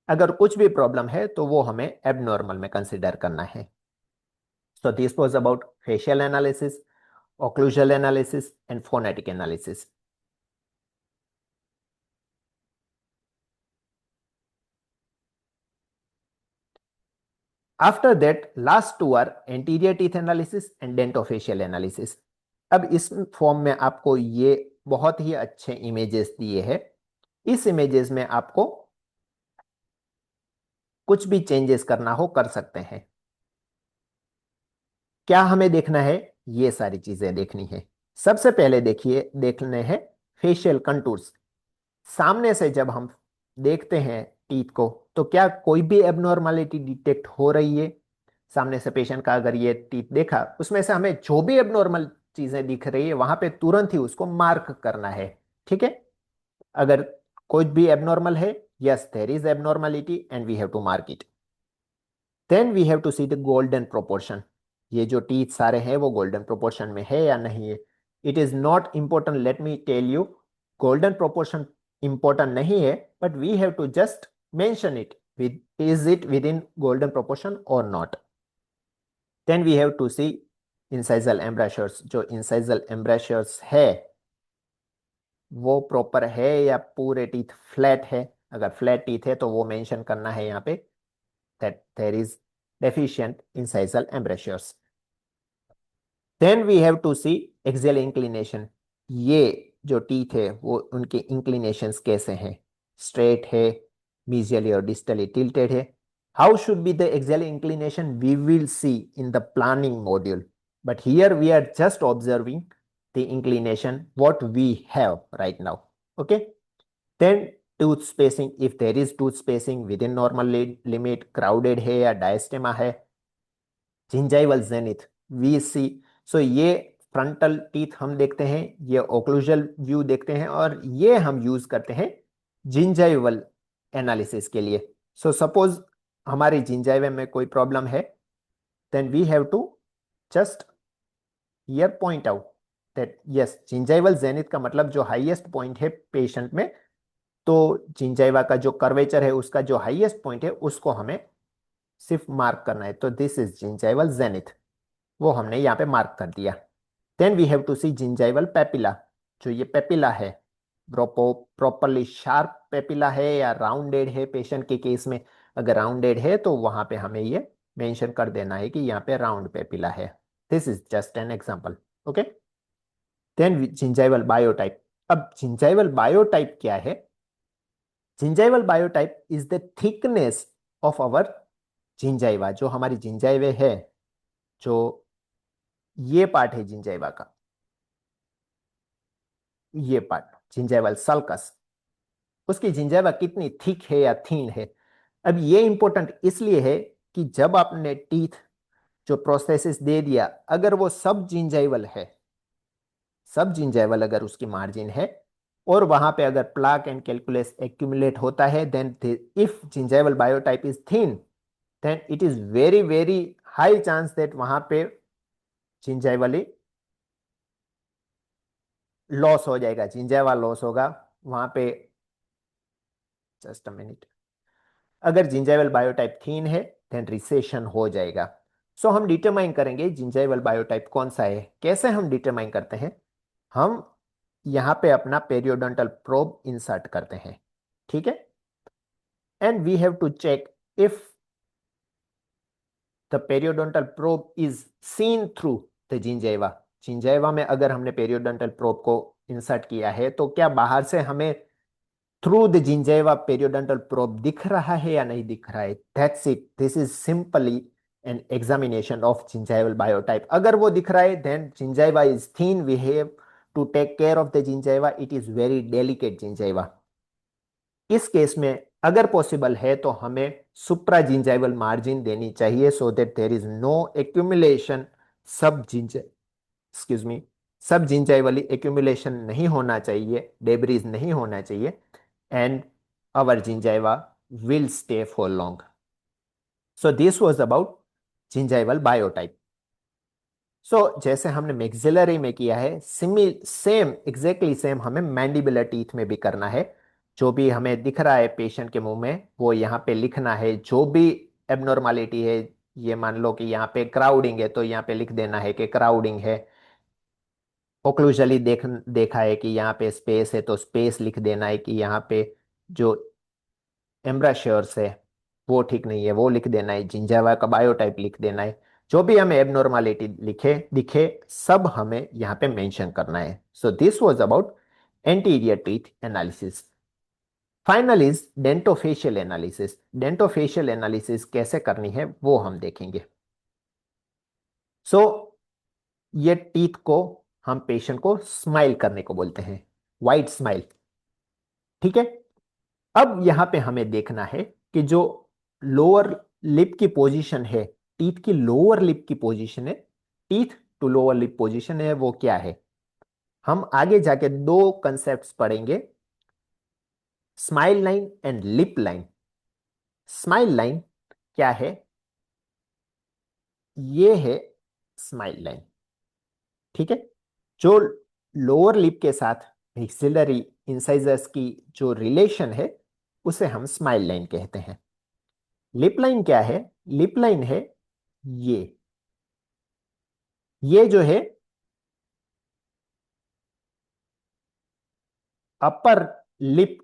[SPEAKER 1] अगर कुछ भी प्रॉब्लम है तो वो हमें एबनॉर्मल में कंसिडर करना है। So this was about facial analysis, occlusal analysis, and phonetic analysis. After that, last two are anterior teeth analysis and dentofacial analysis. अब इस फॉर्म में आपको ये बहुत ही अच्छे इमेजेस दिए हैं। इस इमेजेस में आपको कुछ भी चेंजेस करना हो कर सकते हैं। क्या हमें देखना है? ये सारी चीजें देखनी है। सबसे पहले देखिए, देखने हैं फेशियल कंटूर्स। सामने से जब हम देखते हैं टीथ को, तो क्या कोई भी एबनॉर्मलिटी डिटेक्ट हो रही है? सामने से पेशेंट का अगर ये टीथ देखा, उसमें से हमें जो भी एबनॉर्मल चीजें दिख रही है वहां पे तुरंत ही उसको मार्क करना है। ठीक है, अगर कोई भी एबनॉर्मल है, yes there is abnormality and we have to mark it. Then we have to see the golden proportion. ये जो टीथ सारे हैं वो गोल्डन प्रोपोर्शन में है या नहीं है। It is not important, let me tell you, golden proportion important नहीं है, but we have to just mention it with, is it within golden proportion और नॉट। Then we have to see incisal embrasures. जो incisal एम्ब्रेशर्स है वो proper है या पूरे टीथ फ्लैट है। अगर फ्लैट टीथ है तो वो मेंशन करना है यहाँ पे that there is deficient incisal embrasures. Then we have to see axial inclination. ये जो टीथ है वो उनके inclinations कैसे हैं, straight है, mesially और distally tilted है। How should be the axial inclination? We will see in the planning module, but here we are just observing the inclination what we have right now. Okay, then tooth spacing, if there is tooth spacing within normal limit, crowded है या diastema है, gingival zenith we see। सो ये frontal teeth हम देखते हैं, ये occlusal view देखते हैं, और ये हम यूज करते हैं जिंजाइवल एनालिसिस के लिए। सो सपोज हमारी जिंजाइवा में कोई प्रॉब्लम है, then we have to just here point out that yes gingival zenith का मतलब जो हाईएस्ट पॉइंट है पेशेंट में, तो जिंजाइवा का जो कर्वेचर है उसका जो हाईएस्ट पॉइंट है उसको हमें सिर्फ मार्क करना है। तो दिस इज जिंजाइवल जेनिथ, वो हमने यहाँ पे मार्क कर दिया। Then we have to see gingival papilla. जो ये पेपिला है प्रॉपरली शार्प पेपिला है या राउंडेड है पेशेंट के केस में। अगर राउंडेड है तो वहां पे हमें ये मेंशन कर देना है कि यहाँ पे राउंड पेपिला है। This is just an example. Okay, then gingival biotype. अब जिंजाइवल बायोटाइप क्या है? Gingival biotype is the thickness of our gingiva. जो हमारी जिंजाइवे है, जो ये पार्ट है जिंजाइवा का, ये पार्ट जिंजाइवल सल्कस, उसकी जिंजाइवा कितनी थिक है या थीन है। अब ये इंपॉर्टेंट इसलिए है कि जब आपने टीथ जो प्रोस्थेसिस दे दिया, अगर वो सब जिंजाइवल है, सब जिंजाइवल अगर उसकी मार्जिन है, और वहां पे अगर प्लाक एंड कैलकुलस एक्यूमुलेट होता है, then if gingival biotype is thin, then it is very very high chance that वहां पे जिंजाइवली लॉस हो जाएगा, जिंजेवा लॉस होगा वहां पे। Just a minute. अगर जिंजाइवल बायोटाइप थीन है देन रिसेशन हो जाएगा। सो हम डिटरमाइन करेंगे जिंजाइवल बायोटाइप कौन सा है। कैसे हम डिटरमाइन करते हैं, हम यहां पे अपना पेरियोडोंटल प्रोब इंसर्ट करते हैं, ठीक है। And we have to check if the periodontal probe is seen through the gingiva. Gingiva में अगर हमने पेरियोडोंटल प्रोब को इंसर्ट किया है तो क्या बाहर से हमें through the gingiva periodontal probe दिख रहा है या नहीं दिख रहा है। That's it, this is simply an examination of gingival biotype. अगर वो दिख रहा है then gingiva is thin, we have to take care of the gingiva, it is very delicate gingiva. इस केस में अगर पॉसिबल है तो हमें सुप्रा जिंजाइवल मार्जिन देनी चाहिए so that there is no accumulation, सब जिंज एक्सक्यूज मी सब जिंजाइवली एक्यूमुलेशन नहीं होना चाहिए, डेब्रीज नहीं होना चाहिए, and our gingiva will stay for long. So this was about gingival biotype. So जैसे हमने मैक्सिलरी में किया है सेम एग्जैक्टली सेम हमें मैंडिबुलर टीथ में भी करना है। जो भी हमें दिख रहा है पेशेंट के मुंह में वो यहाँ पे लिखना है। जो भी एबनॉर्मालिटी है, ये मान लो कि यहाँ पे क्राउडिंग है तो यहाँ पे लिख देना है कि क्राउडिंग है। ओक्लूजली देखा है कि यहाँ पे स्पेस है तो स्पेस लिख देना है कि यहाँ पे जो एम्ब्राश्योर्स है वो ठीक नहीं है, वो लिख देना है। जिंजावा का बायोटाइप लिख देना है। जो भी हमें एबनॉर्मालिटी लिखे दिखे सब हमें यहाँ पे मेंशन करना है। सो this was about anterior teeth analysis. Final is dentofacial analysis. Dentofacial analysis कैसे करनी है वो हम देखेंगे। सो ये टीथ को हम पेशेंट को स्माइल करने को बोलते हैं, वाइड स्माइल, ठीक है। अब यहां पे हमें देखना है कि जो लोअर लिप की पोजीशन है, टीथ की लोअर लिप की पोजीशन है, teeth to lower lip position है वो क्या है। हम आगे जाके दो कंसेप्ट्स पढ़ेंगे, smile line and lip line. Smile line क्या है, ये है स्माइल लाइन, ठीक है। जो लोअर लिप के साथ मैक्सिलरी इंसाइजर्स की जो रिलेशन है उसे हम स्माइल लाइन कहते हैं। लिप लाइन क्या है, लिप लाइन है ये ये जो है अपर लिप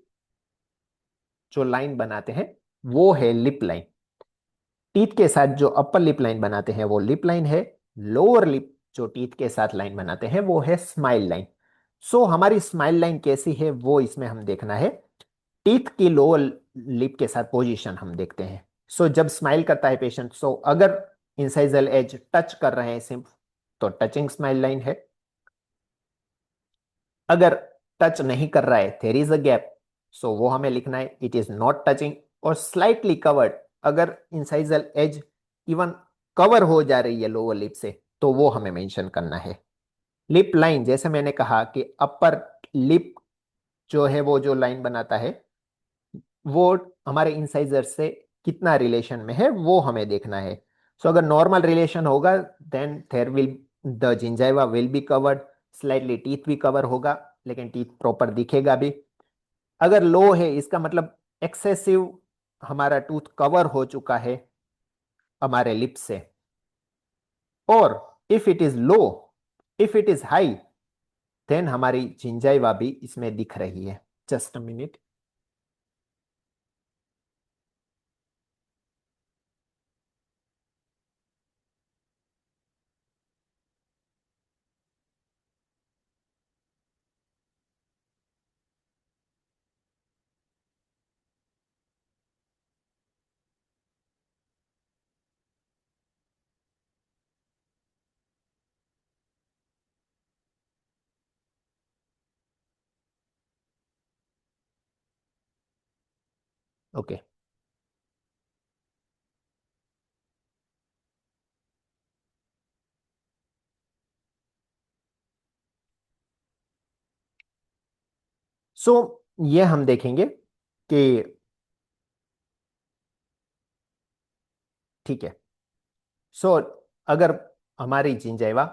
[SPEAKER 1] जो लाइन बनाते हैं वो है लिप लाइन। टीथ के साथ जो अपर लिप लाइन बनाते हैं वो लिप लाइन है। लोअर लिप जो टीथ के साथ लाइन बनाते हैं वो है स्माइल लाइन। सो हमारी स्माइल लाइन कैसी है वो इसमें हम देखना है। टीथ की लोअर लिप के साथ पोजीशन हम देखते हैं। सो जब स्माइल करता है पेशेंट, सो अगर इंसाइजल एज टच कर रहे हैं सिर्फ तो टचिंग स्माइल लाइन है। अगर टच नहीं कर रहा है, देयर इज अ गैप, सो वो हमें लिखना है इट इज नॉट टचिंग। और स्लाइटली कवर्ड, अगर इंसाइजल एज इवन कवर हो जा रही है लोअर लिप से तो वो हमें मेंशन करना है। लिप लाइन जैसे मैंने कहा कि अपर लिप जो है वो जो लाइन बनाता है वो हमारे इंसाइजर से कितना रिलेशन में है वो हमें देखना है। सो अगर नॉर्मल रिलेशन होगा then there will the gingiva will be covered, slightly teeth भी कवर होगा लेकिन टीथ प्रॉपर दिखेगा भी। अगर लो है इसका मतलब एक्सेसिव हमारा टूथ कवर हो चुका है हमारे लिप से। और if it is low, if it is high, then हमारी जिंजाइवा भी इसमें दिख रही है। Just a minute. Okay, so ये हम देखेंगे कि ठीक है। सो अगर हमारी जिंजाइवा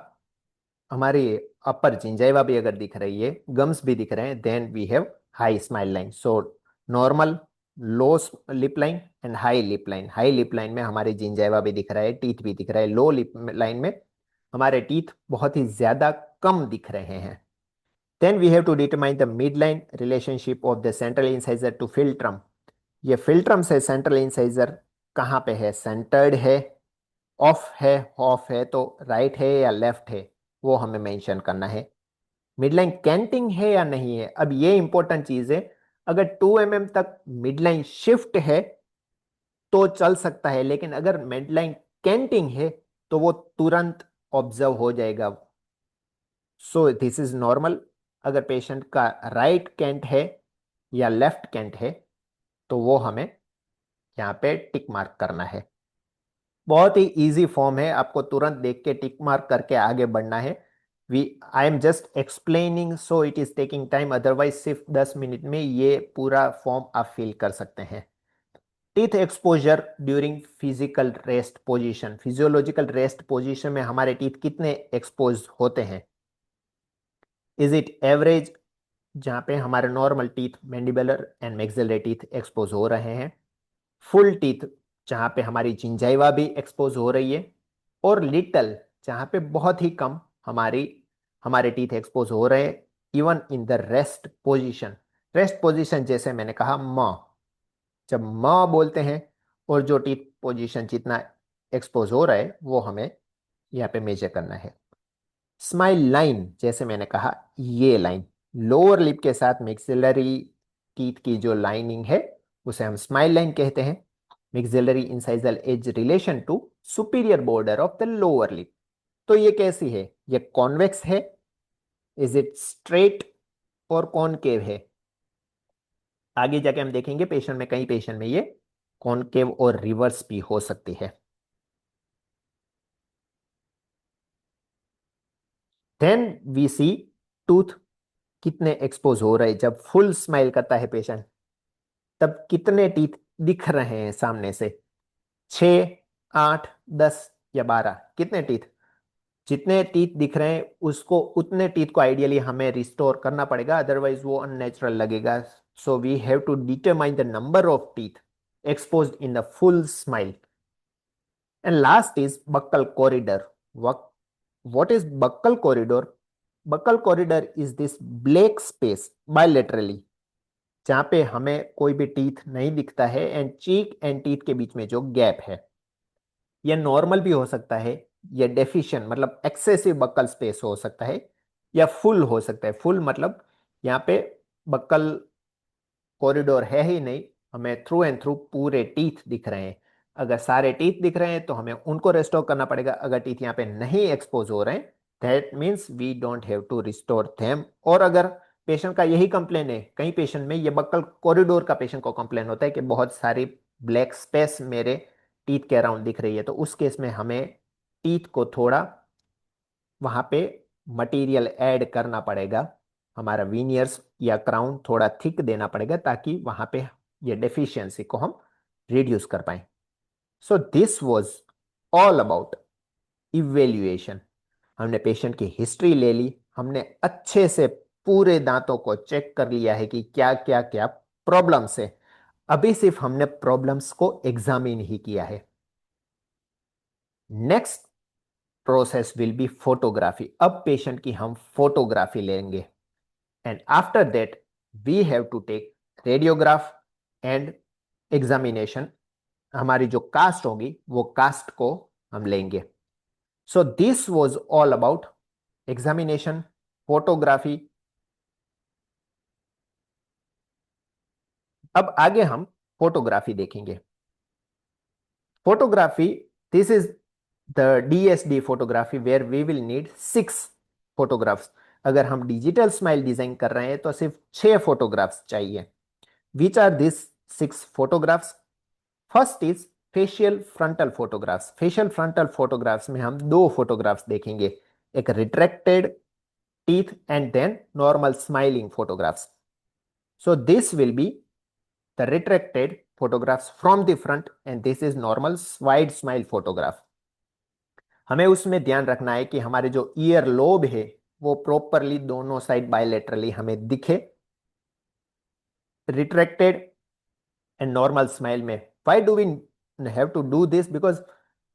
[SPEAKER 1] हमारी अपर जिंजाइवा भी अगर दिख रही है, गम्स भी दिख रहे हैं, then we have high smile line. So normal, low lip line and high lip line. High lip line में हमारे जिंजाइवा भी दिख रहा है, टीथ भी दिख रहा है। लो लिप लाइन में हमारे टीथ बहुत ही ज्यादा कम दिख रहे हैं। Then we have to determine the mid line relationship of the central incisor to philtrum. ये फिल्ट्रम से सेंट्रल इंसाइजर कहाँ पे है? सेंटर्ड है, ऑफ है तो राइट है या लेफ्ट है, वो हमें मेंशन करना है। मिडलाइन कैंटिंग है या नहीं है, अब ये इंपॉर्टेंट चीज है। अगर 2 mm तक मिडलाइन शिफ्ट है तो चल सकता है, लेकिन अगर मिडलाइन कैंटिंग है तो वो तुरंत ऑब्जर्व हो जाएगा। सो दिस इज नॉर्मल। अगर पेशेंट का राइट कैंट है या लेफ्ट कैंट है तो वो हमें यहाँ पे टिक मार्क करना है। बहुत ही इजी फॉर्म है, आपको तुरंत देख के टिक मार्क करके आगे बढ़ना है। We I am just explaining, so it is taking time, otherwise सिर्फ 10 मिनट में ये पूरा फॉर्म आप फिल कर सकते हैं। Teeth exposure during physical rest position. Physiological rest position में हमारे टीथ कितने एक्सपोज होते हैं? इज इट एवरेज, जहां पे हमारे normal teeth, mandibular and maxillary teeth expose हो रहे हैं। फुल टीथ, जहां पे हमारी जिंजाइवा भी एक्सपोज हो रही है। और लिटल, जहां पे बहुत ही कम हमारे टीथ एक्सपोज हो रहे हैं। Even in the rest position. Rest position जैसे मैंने कहा म, जब म बोलते हैं और जो टीथ पोजीशन जितना एक्सपोज हो रहा है वो हमें यहाँ पे मेजर करना है। स्माइल लाइन, जैसे मैंने कहा ये लाइन लोअर लिप के साथ मैक्सिलरी टीथ की जो लाइनिंग है उसे हम स्माइल लाइन कहते हैं। Maxillary incisal edge relation to superior border of the lower lip. तो ये कैसी है? ये कॉन्वेक्स है, इज इट स्ट्रेट और कॉनकेव है? आगे जाके हम देखेंगे पेशेंट में, कई पेशेंट में ये कॉनकेव और रिवर्स भी हो सकती है। देन वी सी टूथ कितने एक्सपोज हो रहे हैं। जब फुल स्माइल करता है पेशेंट तब कितने टीथ दिख रहे हैं सामने से? 6, 8, 10 या 12? कितने टीथ? जितने टीथ दिख रहे हैं उसको, उतने टीथ को आइडियली हमें रिस्टोर करना पड़ेगा, अदरवाइज वो अननेचुरल लगेगा। So we have to determine the number of teeth exposed in the full smile. And last is buccal corridor. What is buccal corridor? Buccal corridor is this black space bilaterally, जहां पे हमें कोई भी teeth नहीं दिखता है, and cheek and teeth के बीच में जो गैप है। यह नॉर्मल भी हो सकता है, या डेफिशिएंट मतलब एक्सेसिव बक्कल स्पेस हो सकता है, या फुल हो सकता है। फुल मतलब यहाँ पे बक्कल कॉरिडोर है ही नहीं, हमें थ्रू एंड थ्रू पूरे टीथ दिख रहे हैं। अगर सारे टीथ दिख रहे हैं तो हमें उनको रिस्टोर करना पड़ेगा। अगर टीथ यहाँ पे नहीं एक्सपोज हो रहे हैं, that means we don't have to restore them. और अगर पेशेंट का यही कंप्लेन है, कई पेशेंट में ये बक्कल कॉरिडोर का पेशेंट को कंप्लेन होता है कि बहुत सारी ब्लैक स्पेस मेरे टीथ के अराउंड दिख रही है, तो उस केस में हमें टीथ को थोड़ा वहां पे मटेरियल ऐड करना पड़ेगा। हमारा वीनियर्स या क्राउन थोड़ा थिक देना पड़ेगा ताकि वहां पे ये डेफिशिएंसी को हम रिड्यूस कर पाए। सो this was all about evaluation. हमने पेशेंट की हिस्ट्री ले ली, हमने अच्छे से पूरे दांतों को चेक कर लिया है कि क्या क्या क्या प्रॉब्लम्स है। अभी सिर्फ हमने प्रॉब्लम्स को एग्जामिन ही किया है। Next process will be photography. अब पेशेंट की हम फोटोग्राफी लेंगे, and after that we have to take radiograph and examination. हमारी जो कास्ट होगी वो कास्ट को हम लेंगे। So this was all about examination, photography. अब आगे हम फोटोग्राफी देखेंगे। Photography, this is the DSD photography where we will need 6 photographs. अगर हम डिजिटल स्माइल डिजाइन कर रहे हैं तो सिर्फ 6 फोटोग्राफ्स चाहिए। Which are this 6 photographs? First is facial frontal photographs. Facial frontal photographs में हम 2 फोटोग्राफ्स देखेंगे, एक retracted teeth and then normal smiling photographs. So this will be the retracted photographs from the front, and this is normal wide smile photograph. हमें उसमें ध्यान रखना है कि हमारे जो ईयर लोब है वो प्रॉपरली दोनों साइड बायलेटरली हमें दिखे। रिट्रैक्टेड एंड नॉर्मल स्माइल में why do we have to do this, because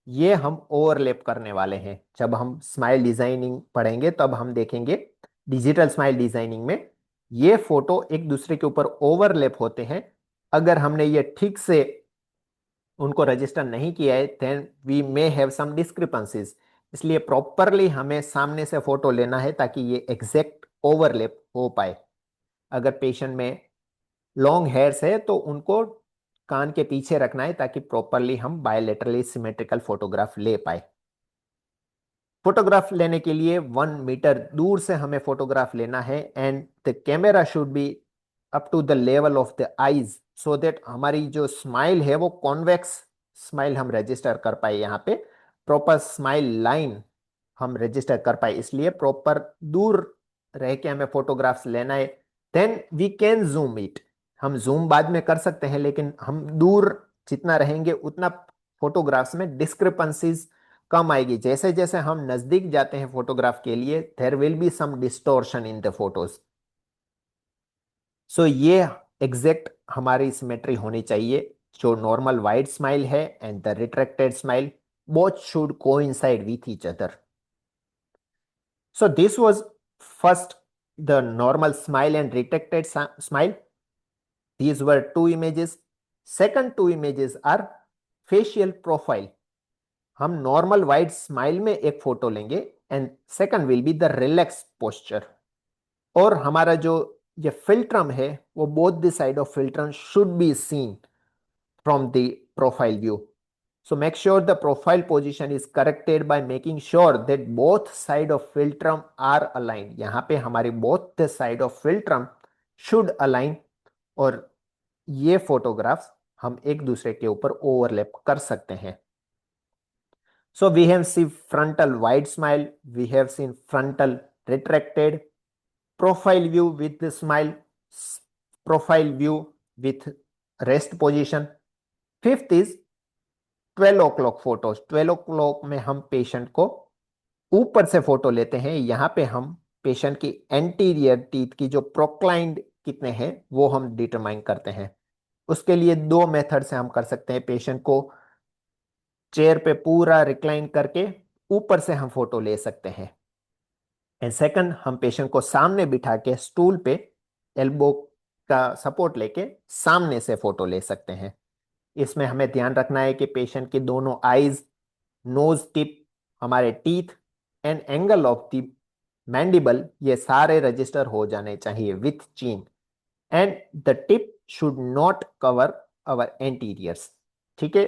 [SPEAKER 1] ये हम ओवरलैप करने वाले हैं। जब हम स्माइल डिजाइनिंग पढ़ेंगे तब हम देखेंगे डिजिटल स्माइल डिजाइनिंग में ये फोटो एक दूसरे के ऊपर ओवरलैप होते हैं। अगर हमने ये ठीक से उनको रजिस्टर नहीं किया है then we may have some discrepancies. इसलिए प्रॉपरली हमें सामने से फोटो लेना है ताकि ये एग्जैक्ट ओवरलैप हो पाए। अगर पेशेंट में लॉन्ग हेयर्स है तो उनको कान के पीछे रखना है ताकि प्रॉपरली हम बायलेटरली सिमेट्रिकल फोटोग्राफ ले पाए। फोटोग्राफ लेने के लिए 1 मीटर दूर से हमें फोटोग्राफ लेना है and the camera should be up to the level of the eyes so that हमारी जो स्माइल है वो कॉन्वेक्स स्माइल हम रजिस्टर कर पाए। यहाँ पे प्रॉपर स्माइल लाइन हम रजिस्टर कर पाए, इसलिए प्रॉपर दूर रह के हमें फोटोग्राफ्स लेना है। Then we can zoom it. हम जूम बाद में कर सकते हैं लेकिन हम दूर जितना रहेंगे उतना फोटोग्राफ्स में डिस्क्रिपेंसीज कम आएगी। जैसे जैसे हम नजदीक जाते हैं फोटोग्राफ के लिए there will be some distortion in the photos. So ये एग्जैक्ट हमारी सिमेट्री होनी चाहिए। जो नॉर्मल वाइड स्माइल है and the retracted smile both should coincide with each other. So this was first the normal smile and retracted smile. These were two images. Second two images are facial profile. हम normal wide smile में एक photo लेंगे and second will be the relax posture. और हमारा जो ये philtrum है वो both the side of philtrum should be seen from the profile view. So make sure the profile position is corrected by making sure that both side of filtrum are aligned. यहाँ पे हमारी both the side of filtrum should align और ये photographs हम एक दूसरे के ऊपर ओवरलैप कर सकते हैं। So we have seen frontal wide smile, we have seen frontal retracted, profile view with the smile, profile view with rest position. Fifth is 12 o'clock photos. 12 o'clock में हम पेशेंट को ऊपर से फोटो लेते हैं। यहाँ पे हम पेशेंट की एंटीरियर टीथ की जो प्रोक्लाइंड कितने हैं वो हम डिटरमाइन करते हैं। उसके लिए दो मेथड से हम कर सकते हैं। पेशेंट को चेयर पे पूरा रिक्लाइन करके ऊपर से हम फोटो ले सकते हैं एंड सेकंड हम पेशेंट को सामने बिठा के स्टूल पे एल्बो का सपोर्ट लेके सामने से फोटो ले सकते हैं। इसमें हमें ध्यान रखना है कि पेशेंट की दोनों आईज, नोज टिप, हमारे teeth and angle of the mandible ये सारे रजिस्टर हो जाने चाहिए with chin and the tip should not cover our anteriors. ठीक है,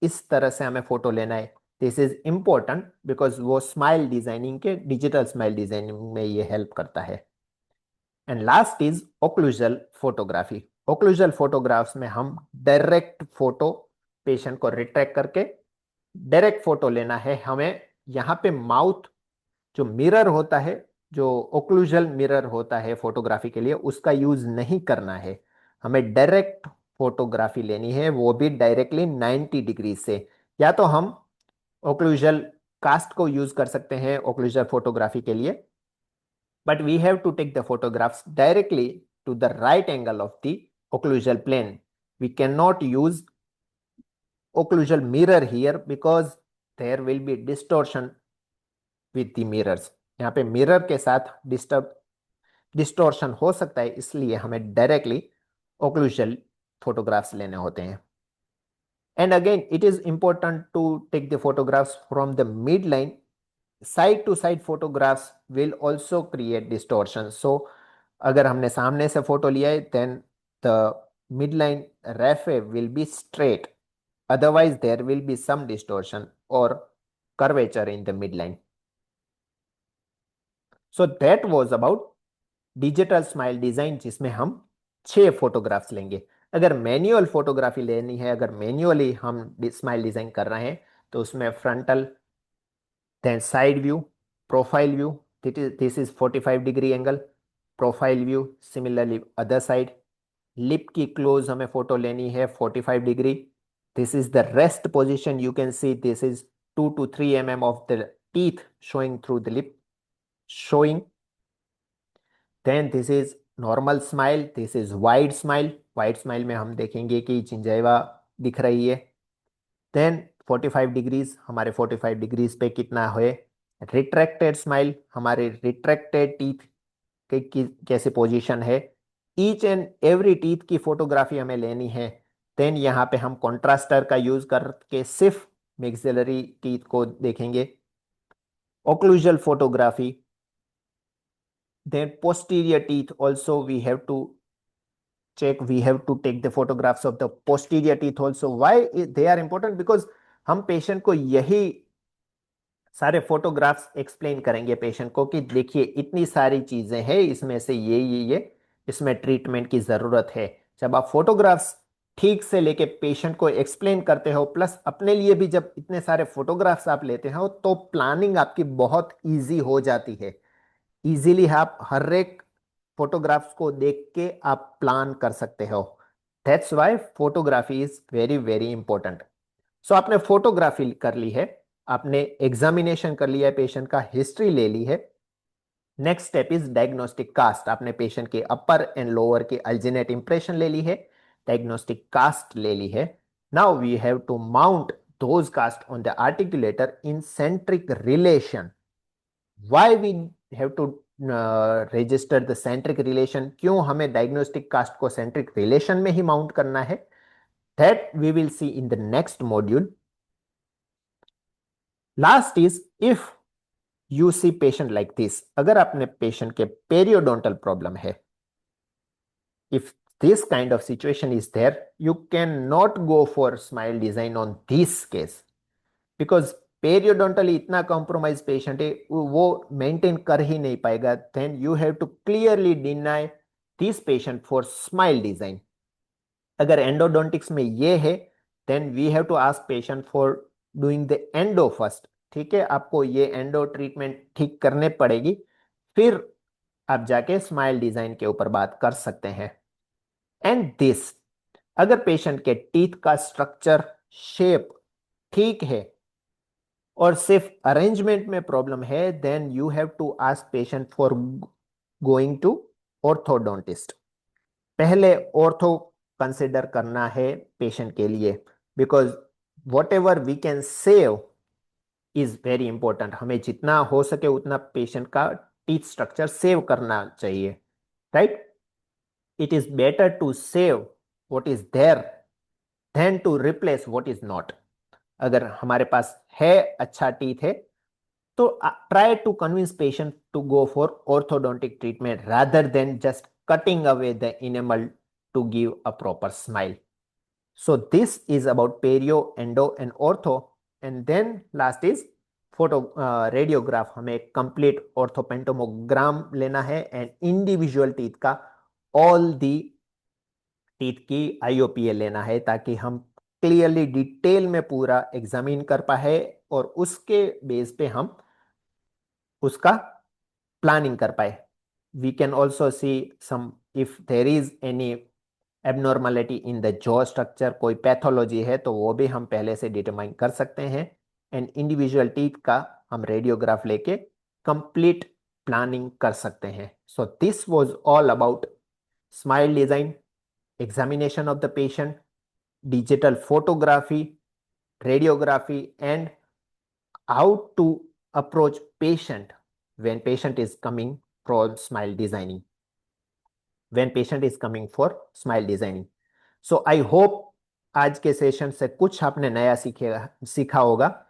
[SPEAKER 1] इस तरह से हमें फोटो लेना है। दिस इज इंपॉर्टेंट बिकॉज वो स्माइल डिजाइनिंग के डिजिटल स्माइल डिजाइनिंग में ये हेल्प करता है। And last is occlusal photography. Occlusal photographs में हम डायरेक्ट फोटो पेशेंट को रिट्रैक्ट करके डायरेक्ट फोटो लेना है। हमें यहाँ पे माउथ जो मिरर होता है, जो ओक्लूजल मिरर होता है फोटोग्राफी के लिए, उसका यूज नहीं करना है। हमें डायरेक्ट फोटोग्राफी लेनी है, वो भी डायरेक्टली 90 डिग्री से। या तो हम ओक्लूजल कास्ट को यूज कर सकते हैं ओक्लूजल फोटोग्राफी के लिए, but we have to take the photographs directly to the right angle of the occlusal plane. We cannot use occlusal mirror here because there will be distortion with the mirrors. यहाँ पे mirror के साथ distortion हो सकता है, इसलिए हमें directly occlusal photographs लेने होते हैं। And again it is important to take the photographs from the mid line. Side to side photographs will also create distortion. So अगर हमने सामने से फोटो लिया है then the mid line raphe will be straight, otherwise there will be some distortion और curvature in the mid line. So that was about digital smile design, जिसमें हम 6 photographs लेंगे। अगर मैन्युअल फोटोग्राफी लेनी है, अगर मैन्युअली हम स्माइल डिजाइन कर रहे हैं तो उसमें frontal, then side view, profile view, this is 45 degree angle, profile view similarly other side, lip की close हमें फोटो लेनी है 45 degree. this is the rest position, you can see this is 2 to 3 mm of the teeth showing through the lip showing. Then this is normal smile, this is wide smile. Wide smile में हम देखेंगे कि चिंजैवा दिख रही है. Then 45 degrees, हमारे 45 degrees पे कितना है रिट्रैक्टेड स्माइल, हमारे रिट्रैक्टेड टीथ की कैसे पोजीशन है. ईच एंड एवरी टीथ की फोटोग्राफी हमें लेनी है. देन यहाँ पे हम कॉन्ट्रास्टर का यूज करके सिर्फ मैक्सिलरी टीथ को देखेंगे. Occlusal photography. Then posterior teeth also we have to check, we have to take the photographs of the posterior teeth also. Why they are important? Because हम पेशेंट को यही सारे फोटोग्राफ्स एक्सप्लेन करेंगे patient को कि देखिए इतनी सारी चीजें हैं, इसमें से ये इसमें ट्रीटमेंट की जरूरत है. जब आप फोटोग्राफ्स ठीक से लेके पेशेंट को एक्सप्लेन करते हो, प्लस अपने लिए भी जब इतने सारे फोटोग्राफ्स आप लेते हो, तो प्लानिंग आपकी बहुत इजी हो जाती है. इजीली आप हर एक फोटोग्राफ्स को देख के आप प्लान कर सकते हो. That's why photography is very very important. So आपने फोटोग्राफी कर ली है, आपने एग्जामिनेशन कर लिया है, पेशेंट का हिस्ट्री ले ली है. Next step is diagnostic cast. आपने पेशेंट के अपर एंड लोअर के अल्जिनेट इंप्रेशन ले ली है, डायग्नोस्टिक कास्ट ले ली है. Now we have to mount those cast on the articulator in centric relation. Why we have to register the centric relation? क्यों हमें डायग्नोस्टिक कास्ट को सेंट्रिक रिलेशन में ही माउंट करना है? That we will see in the next module. Last is if you see patient like this. अगर आपने patient के पेरियोडोंटल प्रॉब्लम है, if this kind of situation is there, you cannot go for smile design on this case because पेरियोडोंटली इतना compromise patient है, वो maintain कर ही नहीं पाएगा. Then you have to clearly deny this patient for smile design. अगर endodontics में ये है, then we have to ask patient for doing the endo first. ठीक है, आपको ये एंडो ट्रीटमेंट ठीक करने पड़ेगी, फिर आप जाके स्माइल डिजाइन के ऊपर बात कर सकते हैं. एंड दिस, अगर पेशेंट के टीथ का स्ट्रक्चर शेप ठीक है और सिर्फ अरेंजमेंट में प्रॉब्लम है, then you have to ask patient for going to orthodontist. पहले ऑर्थो कंसिडर करना है पेशेंट के लिए, because whatever we can save is very important. हमें जितना हो सके उतना पेशेंट का टीथ स्ट्रक्चर सेव करना चाहिए, right? It is better to save what is there than to replace what is not. अगर हमारे पास है अच्छा टीथ है, तो try to convince patient to go for orthodontic treatment rather than just cutting away the enamel to give a proper smile. So this is about perio, endo and ortho. And then last is photo radiograph. हमें complete orthopentomogram लेना है and individual teeth का all the teeth की IOPA लेना है, ताकि हम clearly detail में पूरा एग्जामिन कर पाए और उसके बेस पे हम उसका प्लानिंग कर पाए. We can also see some if there is any abnormality in the jaw structure, कोई पैथोलॉजी है तो वो भी हम पहले से डिटरमाइन कर सकते हैं. एंड इंडिविजुअल टीथ का हम रेडियोग्राफ लेके कंप्लीट प्लानिंग कर सकते हैं. सो this was all about smile design, examination of the patient, digital photography, radiography, and how to approach patient when patient is coming for smile designing. So I hope आज के session से कुछ आपने नया सीखा होगा.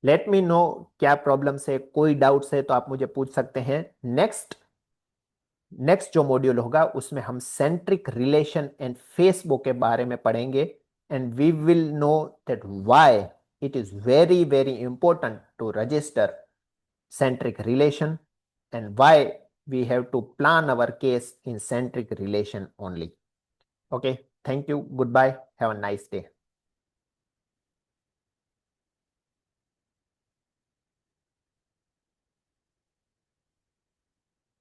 [SPEAKER 1] लेट मी नो क्या problems है, कोई डाउट्स है तो आप मुझे पूछ सकते हैं. नेक्स्ट जो मॉड्यूल होगा उसमें हम सेंट्रिक रिलेशन एंड फेसबो के बारे में पढ़ेंगे. And we will know that why it is very very important to register centric relation and why we have to plan our case in centric relation only. Okay, thank you, goodbye, have a nice day.